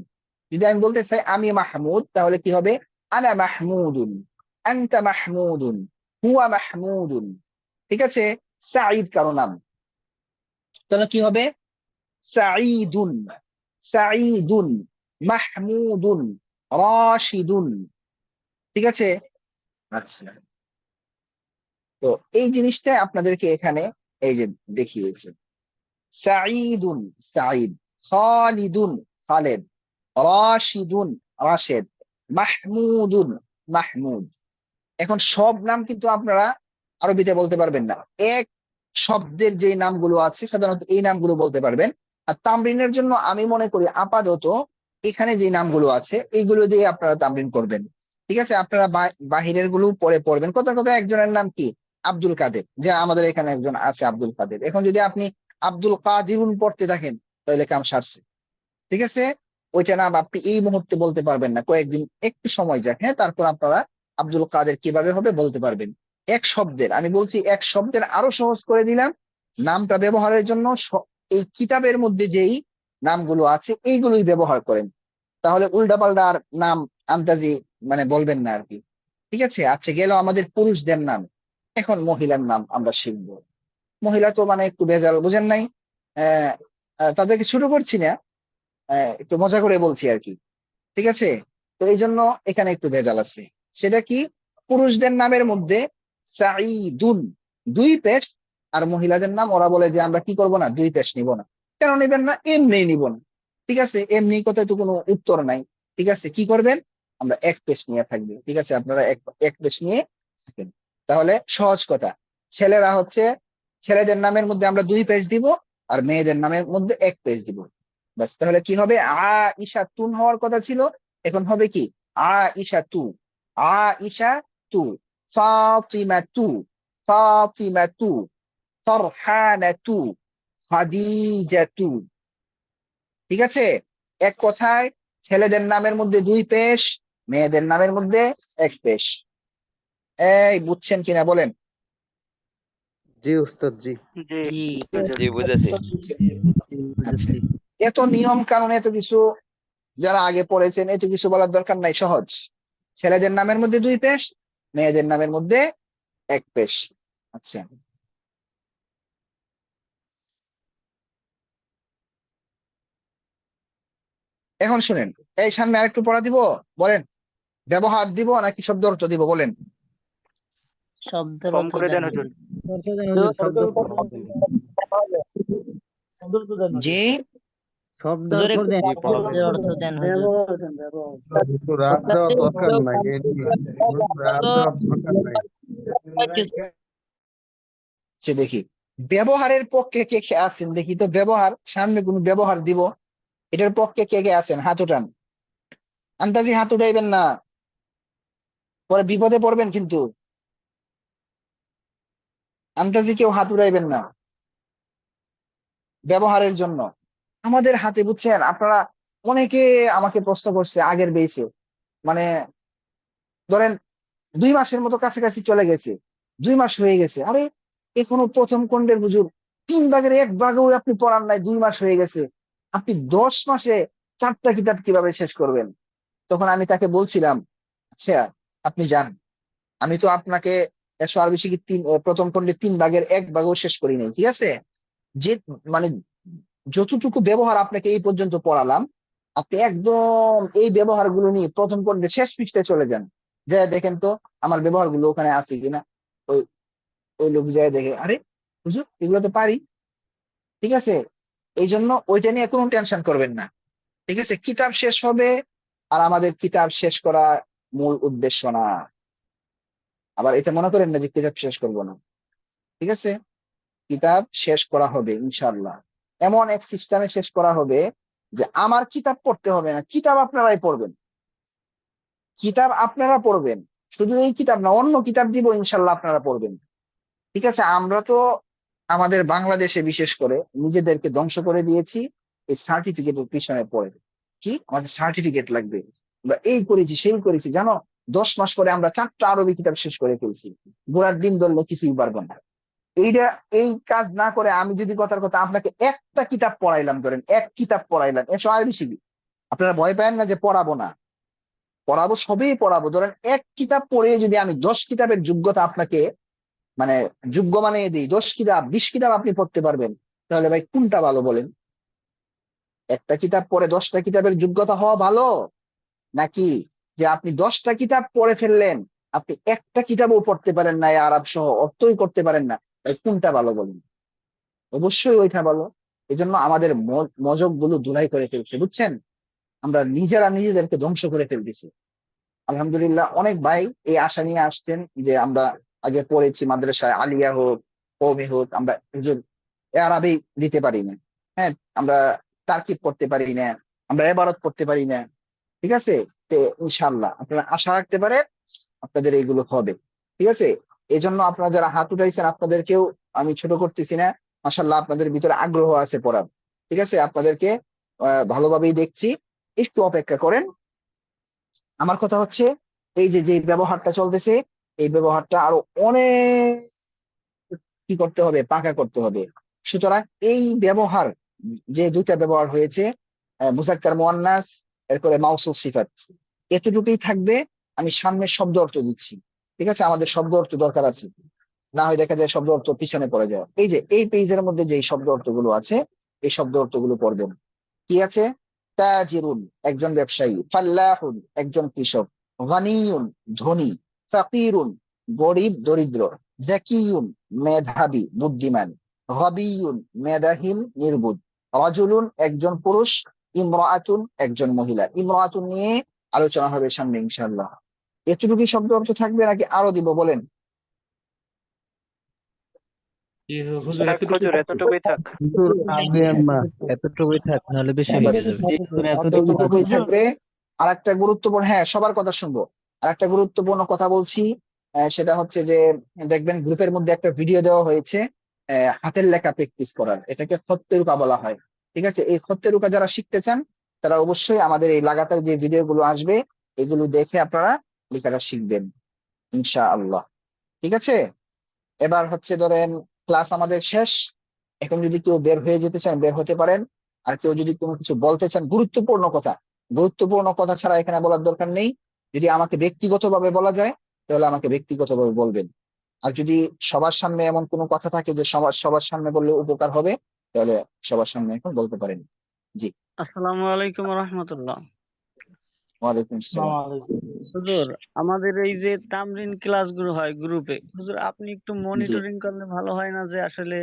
যদি আমি বলতে চাই আমি মাহমুদ, তাহলে কি হবে? আনা মাহমুদুন, আনতা মাহমুদুন, হুয়া মাহমুদুন। ঠিক আছে? সাঈদ কারো নাম, তাহলে কি হবে? সাঈদুন, সাঈদুন, মাহমুদুন, রাশিদুন। ঠিক আছে? আচ্ছা, তো এই জিনিসটা আপনাদেরকে এখানে এই যে দেখিয়েছে। সাঈদুন সাঈদ, খালিদুন খালেদ, রাশিদুন রাশেদ, মাহমুদুন মাহমুদ। এখন সব নাম কিন্তু আপনারা আরবিতে বলতে পারবেন না। এক শব্দের যে নামগুলো আছে সাধারণত এই নামগুলো বলতে পারবেন, আর তামরিনের জন্য আমি মনে করি আপাতত এখানে যে নামগুলো আছে এইগুলো দিয়ে আপনারা তামরিন করবেন। ঠিক আছে, আপনারা বাহিরের গুলো পরে পড়বেন। কথা কথা একজনের নাম কি আব্দুল কাদের, যে আমাদের এখানে একজন আছে আব্দুল কাদের। এখন যদি আপনি আব্দুল কাদিরুন পড়তে থাকেন তাহলে কাম সারছে। ঠিক আছে, ওইটা নাম আপনি এই মুহূর্তে বলতে পারবেন না, কয়েকদিন একটু সময় যাক, হ্যাঁ, তারপর আপনারা আব্দুল কাদের কিভাবে হবে বলতে পারবেন। এক শব্দের, আমি বলছি এক শব্দের আরো সহজ করে দিলাম নামটা ব্যবহারের জন্য। এই কিতাবের মধ্যে যেই নামগুলো আছে এইগুলোই ব্যবহার করেন, তাহলে উল্টাপাল্টা আর নাম আন্দাজি মানে বলবেন না আর কি। ঠিক আছে, আচ্ছা গেল আমাদের পুরুষদের নাম। এখন মহিলার নাম আমরা শিখবো। মহিলা তো মানে একটু ভেজাল, বুঝেন নাই? তাদেরকে ছোট করছি না, একটু মজা করে বলছি আর কি। ঠিক আছে, তো এই জন্য এখানে একটু ভেজাল আছে। সেটা কি, পুরুষদের নামের মধ্যে সাঈদুন 2 পেশ, আর মহিলাদের নাম ওরা বলে যে আমরা কি করব না, 2 পেশ নিব না। কেন নিবেন না? এমনি নিব না। ঠিক আছে, এমনি কথায় তো কোনো উত্তর নাই। ঠিক আছে, কি করবেন, আমরা 1 পেশ নিয়ে থাকবো। ঠিক আছে, আপনারা এক পেশ নিয়ে থাকেন। তাহলে সহজ কথা, ছেলেরা হচ্ছে ছেলেদের নামের মধ্যে আমরা 2 পেশ দিব, আর মেয়েদের নামের মধ্যে 1 পেশ দিব। ব্যাস, তাহলে কি হবে, আইশা তুন হওয়ার কথা ছিল, এখন হবে কি আইশা তু, আইশা তু, ফাতিমা তু, ফাতিমা তু, ফারহানা তু, খাদিজা তু। ঠিক আছে, এক কথায় ছেলেদের নামের মধ্যে 2 পেশ, মেয়েদের নামের মধ্যে 1 পেশ। এই বুঝছেন কিনা বলেন? জি উস্তাদ জি। জি বুঝেছি। আচ্ছা, এত নিয়ম কানুন এত কিছু যারা আগে পড়েছেন এত কিছু বলার দরকার নাই, সহজ। ছেলেদের নামের মধ্যে 2 পেশ, মেয়েদের নামের মধ্যে 1 পেশ। আচ্ছা, এখন শুনেন, এই সামনে আরেকটু পড়া দিব, বলেন ব্যবহার দিব নাকি শব্দ অর্থ দিব বলেন? শব্দের কম অর্থ করে দেন দেন। হুজুর। জি, হুজুর একটু শব্দের অর্থ দেন হুজুর। ব্যবহার দেন, ব্যবহার। একটু রাত দেওয়ার দরকার নাই, রাত দেওয়ার দরকার নাই। সে দেখি ব্যবহারের পক্ষে কে কে আছেন, দেখি তো ব্যবহার, সামনে কোন ব্যবহার দিব, এটার পক্ষে কে কে আছেন হাত উঠান। আন্দাজি হাত উঠাইবেন না, পরে বিপদে পড়বেন কিন্তু। আন্দাজি কেউ হাত উঠাইবেন না ব্যবহারের জন্য। আমাদের হাতে, বুঝছেন, আপনারা অনেকে আমাকে প্রশ্ন করছে আগের বেসে, মানে ধরেন 2 মাসের মতো কাছাকাছি চলে গেছে, 2 মাস হয়ে গেছে, আরে এখনো প্রথম খণ্ডের হুজুর 3 ভাগের 1 ভাগও আপনি পড়ান নাই, 2 মাস হয়ে গেছে, আপনি 10 মাসে 4টা কিতাব কিভাবে শেষ করবেন? তখন আমি তাকে বলছিলাম, আচ্ছা আপনি যান, আমি তো আপনাকে 100 কি প্রথম খণ্ডে 3 ভাগের 1 ভাগও শেষ করি নাই। ঠিক আছে, যে মানে যতটুকু ব্যবহার আপনাকে এই পর্যন্ত পড়ালাম, আপনি একদম এই ব্যবহার গুলো নিয়ে প্রথম খণ্ডে শেষ পৃষ্ঠায় চলে যান, যা দেখেন তো আমার ব্যবহার গুলো ওখানে আছে কিনা। ওই ওই লোক যায় দেখে, আরে হুজুর এগুলো তো পারি। ঠিক আছে, এই জন্য ওইটা নিয়ে কোনো টেনশন করবেন না। ঠিক আছে, কিতাব শেষ হবে, আর আমাদের কিতাব শেষ করা মূল উদ্দেশ্য না। আবার এটা মনে করেন না যে কিতাব শেষ করবো না। ঠিক আছে, কিতাব শেষ করা হবে ইনশাআল্লাহ। এমন এক সিস্টেমে শেষ করা হবে যে আমার কিতাব পড়তে হবে না, কিতাব আপনারাই পড়বেন, কিতাব আপনারা পড়বেন। শুধু এই কিতাব না, অন্য কিতাব দিব ইনশাআল্লাহ, আপনারা পড়বেন। ঠিক আছে, আমরা তো আমাদের বাংলাদেশে বিশেষ করে নিজেদেরকে ধ্বংস করে দিয়েছি এই সার্টিফিকেটের পিছনে পড়ে। কি আমাদের সার্টিফিকেট লাগবে, আমরা এই করেছি সেই করেছি, জানো 10 মাস পরে আমরা 4টা আরবি কিতাব শেষ করে ফেলছি, গোড়ার ডিম ধরলে কিছুই পারবো না। এইটা, এই কাজ না করে আমি যদি কথার কথা আপনাকে একটা কিতাব পড়াইলাম, ধরেন 1 কিতাব পড়াইলাম, 100 আরবি শিখি, আপনারা ভয় পাবেন না যে পড়াবো না, পড়াবো, সবই পড়াবো। ধরেন 1 কিতাব পড়ে যদি আমি 10 কিতাবের যোগ্যতা আপনাকে মানে যোগ্য বানিয়ে দিই, 10 কিতাব 20 কিতাব আপনি পড়তে পারবেন, তাহলে ভাই কোনটা ভালো বলেন? একটা কিতাব পড়ে 10টা কিতাবের যোগ্যতা হওয়া ভালো, নাকি যে আপনি 10টা কিতাব পড়ে ফেললেন, আপনি একটা কিতাবও পড়তে পারেন না, আরব সহ অর্থই করতে পারেন না, তাই কোনটা ভালো বলেন? অবশ্যই ওইটা ভালো। এই জন্য আমাদের মজক গুলো ধুলাই করে ফেলছে, বুঝছেন, আমরা নিজেরা নিজেদেরকে ধ্বংস করে ফেলতেছি। আলহামদুলিল্লাহ অনেক ভাই এই আশা নিয়ে আসছেন যে আমরা আগে পড়েছি মাদ্রাসায়, আলিয়া হোক কওমি হোক, আমরা হুজুর আরবি দিতে পারি না। হ্যাঁ, আমরা তারকিব করতে পারি না, আমরা ইবারত করতে পারি না। ঠিক আছে, তো ইনশাআল্লাহ আপনারা আশা রাখতে পারেন আপনাদের এইগুলো হবে। ঠিক আছে, এই জন্য আপনারা যারা হাত উঠাইছেন আপনাদেরকেও আমি ছোট করতেছি না। মাশাআল্লাহ আপনাদের ভিতরে আগ্রহ আছে পড়ার। ঠিক আছে, আপনাদেরকে ভালোভাবেই দেখছি, একটু অপেক্ষা করেন। আমার কথা হচ্ছে এই যে যে ব্যবহারটা চলতেছে, এই ব্যবহারটা আরো অনেক কি করতে হবে, পাকা করতে হবে। সুতরাং এই ব্যবহার, যে দুইটা ব্যবহার হয়েছে, মুজাক্কার মুয়ান্নাস, এরপরে মাউসুফ সিফাত, এতটুকুই থাকবে। আমি সামনের শব্দ অর্থ দিচ্ছি। ঠিক আছে, আমাদের শব্দ অর্থ দরকার আছে, না হয় দেখা যায় শব্দ অর্থ পিছনে পড়ে যায়। এই যে এই পেজের মধ্যে যে শব্দ অর্থগুলো আছে, এই শব্দ অর্থগুলো পড়বেন। কি আছে? তাজিরুন, একজন ব্যবসায়ী। ফাল্লাহুন, একজন কৃষক। গানিয়ুন, ধনী। ফাকিরুন, গরিব দরিদ্র। যাকিয়ুন, মেধাবী বুদ্ধিমান। গাবিয়ুন, মেধাহীন নির্বুধ। রাজুলুন, একজন পুরুষ। ইমরাআতুন, একজন মহিলা। ইমরাআতুন নিয়ে আলোচনা হবে সামনে ইনশাআল্লাহ। এতটুকু শব্দ অর্থ থাকবে নাকি আরো দিব বলেন? হুজুর এতটুকুই থাক। এতটুকুই থাক, নাহলে বেশি হ্যাঁ, হয়ে বাস, যাবে। এতটুকুই থাকবে। আর একটা গুরুত্বপূর্ণ, হ্যাঁ সবার কথা শুনবো। আর একটা গুরুত্বপূর্ণ কথা বলছি, সেটা হচ্ছে যে দেখবেন গ্রুপের মধ্যে একটা ভিডিও দেওয়া হয়েছে হাতের লেখা প্র্যাকটিস করার, এটাকে খত্তে রুকা বলা হয়। ঠিক আছে, এই খত্তে রুকা যারা শিখতে চান তারা অবশ্যই আমাদের এই লাগাতার যে ভিডিও গুলো আসবে এগুলো দেখে আপনারা লেখাটা শিখবেন ইনশাআল্লাহ। ঠিক আছে, এবার হচ্ছে ধরেন ক্লাস আমাদের শেষ। এখন যদি কেউ বের হয়ে যেতে চান বের হতে পারেন। আর কেউ যদি কোনো কিছু বলতে চান, গুরুত্বপূর্ণ কথা, গুরুত্বপূর্ণ কথা ছাড়া এখানে বলার দরকার নেই। যদি আমাকে ব্যক্তিগতভাবে বলা যায় তাহলে আমাকে ব্যক্তিগতভাবে বলবেন। আর যদি সবার সামনে এমন কোনো কথা থাকে যে সবার সবার সামনে বললে উপকার হবে, তাহলে সবার সামনে এখন বলতে পারেন। জি। আসসালামু আলাইকুম রাহমাতুল্লাহ। ওয়ালাইকুম আসসালাম। হুজুর, আমাদের এই যে তামরিন ক্লাসগুলো হয় গ্রুপে, হুজুর আপনি একটু জি, মনিটরিং করলে ভালো হয় না? যে আসলে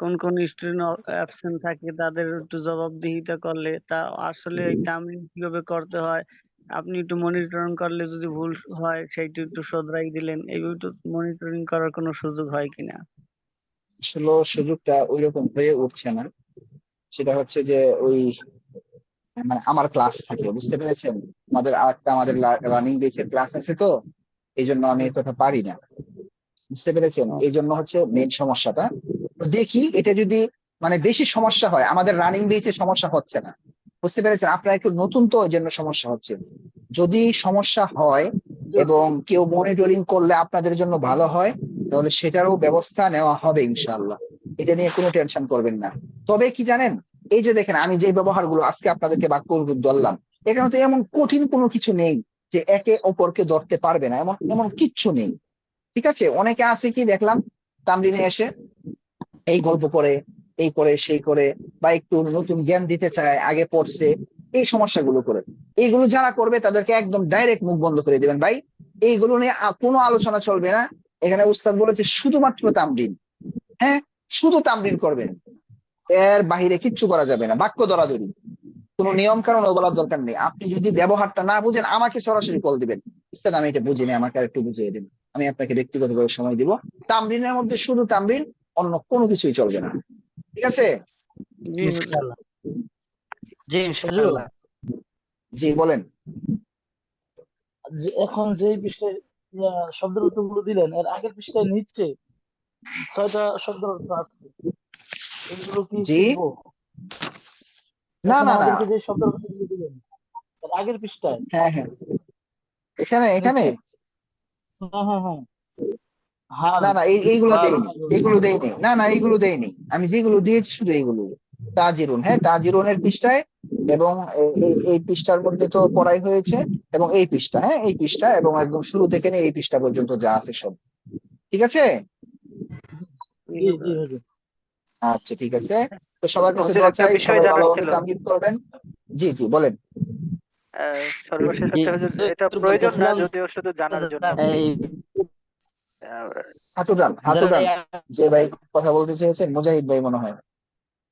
কোন কোন স্টুডেন্ট অ্যাবসেন্ট থাকে তাদের একটু জবাবদিহিতা করলে তা আসলে এই তামরিন কিভাবে করতে হয় আপনি একটু মনিটরিং করলে, যদি ভুল হয় সেইটা একটু শোধরাই দিলেন, এইভাবে একটু মনিটরিং করার কোনো সুযোগ হয় কিনা? আসলে সুযোগটা ওইরকম হয়ে উঠছে না। সেটা হচ্ছে যে ওই মানে আমার ক্লাস থাকে, বুঝতে পেরেছেন? আমাদের রানিং বেচের ক্লাস আছে, তো এই জন্য আমি এই কথা পারি না। বুঝতে পেরেছেন? এই জন্য হচ্ছে মেন সমস্যাটা। তো দেখি এটা যদি মানে বেশি সমস্যা হয়, আমাদের রানিং বেচে সমস্যা হচ্ছে না, বুঝতে পেরেছেন? আপনারা একটু নতুন তো, ওই জন্য সমস্যা হচ্ছে। যদি সমস্যা হয় এবং কেউ মনিটরিং করলে আপনাদের জন্য ভালো হয়, তাহলে সেটারও ব্যবস্থা নেওয়া হবে ইনশাআল্লাহ। এটা নিয়ে কোনো টেনশন করবেন না। তবে কি জানেন, এই যে দেখেন আমি যে ব্যবহারগুলো আজকে আপনাদেরকে বাক্য ধরলাম, এখানে তো এমন কঠিন কোনো কিছু নেই যে একে অপরকে ধরতে পারবে না, এমন এমন কিচ্ছু নেই। ঠিক আছে, অনেকে আছে কি দেখলাম তামরিনে এসে এই গল্প করে, এই করে সেই করে, বা একটু নতুন জ্ঞান দিতে চায়, আগে পড়ছে, এই সমস্যাগুলো করে। এইগুলো যারা করবে তাদেরকে একদম ডাইরেক্ট মুখ বন্ধ করে দিবেন ভাই। এইগুলো নিয়ে কোনো আলোচনা চলবে না। এখানে উস্তাদ বলেছে শুধুমাত্র তামরিন। হ্যাঁ, শুধু তামরিন করবেন, এর বাহিরে কিচ্ছু করা যাবে না। বাক্য ধরাধরি, কোনো নিয়ম কারণ বলার দরকার নেই। আপনি যদি ব্যবহারটা না বুঝেন আমাকে সরাসরি কল দিবেন, বুঝছেন? আমি এটা বুঝিনি, আমাকে আর একটু বুঝিয়ে দিন, আমি আপনাকে ব্যক্তিগতভাবে সময় দিব। তামরিনের মধ্যে শুধু তামরিন, অন্য কোনো কিছুই চলবে না। ঠিক আছে? জি হুজুর। জি হুজুর, ইনশাআল্লাহ। জি বলেন। এখন যে পৃষ্ঠায় শব্দের অর্থগুলো দিলেন, এর আগের পৃষ্ঠায় নিচে 6টা শব্দের অর্থ আছে, এগুলো কি জি, শিখবো? না এখন না না, আমাদেরকে যে শব্দের অর্থগুলো দিলেন এর আগের পৃষ্ঠায় হ্যাঁ হ্যাঁ, এখানে এখানে নিচে, হ্যাঁ হ্যাঁ হ্যাঁ, হাল না না, এইগুলো হাল দেয়নি, এইগুলো দেয়নি, না না এইগুলো দেয়নি। আমি যেগুলো দিয়েছি শুধু এইগুলো। তাজিরুন, হ্যাঁ তাজিরুনের পৃষ্ঠায়, এবং এই পৃষ্ঠার মধ্যে তো পড়াই হয়েছে, এবং এই পৃষ্ঠা, হ্যাঁ এই পৃষ্ঠা, এবং একদম শুরু থেকে নিয়ে এই পৃষ্ঠা পর্যন্ত যা আছে সব। ঠিক আছে? জি জি হুজুর। আচ্ছা ঠিক আছে, তো সবার কাছে হুজুর দোয়া একটা চাই, বিষয় সবাই জানার ভালোভাবে ছিল। তামরিন করবেন। জি জি বলেন। সর্বশেষ জি, হচ্ছে হুজুর, এটা হুজুর প্রয়োজন না, বলতেছিলাম যদিও শুধু জানার জন্য। এই হাতুরান যারা হাতুরান, যে ভাই কথা বলতে চেয়েছেন মুজাহিদ ভাই মনে হয়।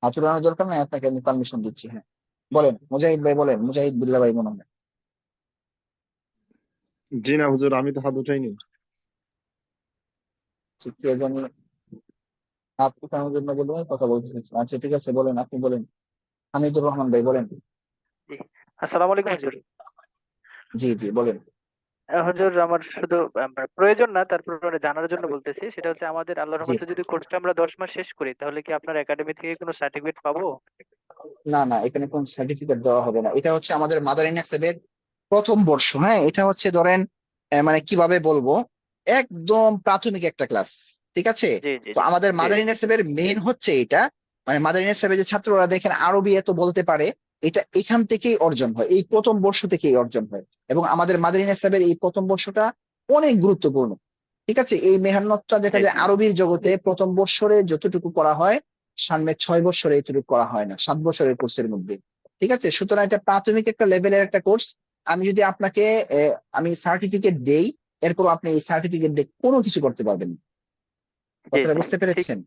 হাতুরানোর দরকার নাই, আপনাকে আমি পারমিশন দিচ্ছি। হ্যাঁ বলেন মুজাহিদ ভাই, বলেন মুজাহিদ বিল্লাহ ভাই মনে হয়। জি না হুজুর, আমি তো হাত উঠাইনি। কে জানি, হাত উঠানোর জন্য বলবো, কথা বলতে চাইছেন। আচ্ছা ঠিক আছে, বলেন, আপনি বলেন। হামিদুর রহমান ভাই বলেন। জি, আসসালামু আলাইকুম হুজুর। জি জি বলেন। হুজুর আমার শুধু প্রয়োজন না, তারপর জানার জন্য বলতেছি, সেটা হচ্ছে আমাদের আল্লাহর জি রহমতে যদি কোর্সটা আমরা 10 মাস শেষ করি তাহলে কি আপনার একাডেমি থেকে কোনো সার্টিফিকেট পাবো? না না, এখানে কোন সার্টিফিকেট দেওয়া হবে না। এটা হচ্ছে আমাদের মাদারিন নেসেবের প্রথম বর্ষ। হ্যাঁ, এটা হচ্ছে ধরেন মানে কিভাবে বলবো, একদম প্রাথমিক একটা ক্লাস। ঠিক আছে। জি জি তো জি আমাদের জি মাদারিন নেসেবের মেইন হচ্ছে এটা, মানে মাদারিন নেসেবের যে ছাত্ররা দেখেন আরবি এত বলতে পারে, এটা এখান থেকেই অর্জন হয়, এই প্রথম বর্ষ থেকেই অর্জন হয়। এবং আমাদের মাদারিন নেসেবের এই প্রথম বর্ষটা অনেক গুরুত্বপূর্ণ। ঠিক আছে, এই মেহনতটা দেখা জি যায় আরবির জগতে প্রথম বর্ষরে যতটুকু করা হয়, সামনে 6 বছরে এতটুকু করা হয় না, 7 বছরের কোর্সের মধ্যে। ঠিক আছে, সুতরাং এটা প্রাথমিক একটা লেভেলের একটা কোর্স। আমি যদি আপনাকে আমি সার্টিফিকেট দেই, এরপর আপনি এই সার্টিফিকেট দিয়ে কোনো কিছু করতে পারবেন না। জি কথাটা জি বুঝতে ঠিক। পেরেছেন?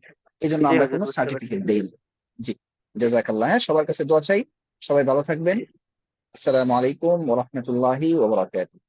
এই জন্য জি আমরা হুজুর কোনো বুঝতে পারছি। সার্টিফিকেট দেই না। জি, জাযাকাল্লাহ। হ্যাঁ, সবার কাছে দোয়া চাই, সবাই ভালো থাকবেন। জি। আসসালামু আলাইকুম ওয়া রাহমাতুল্লাহি ওয়া বারাকাতুহু।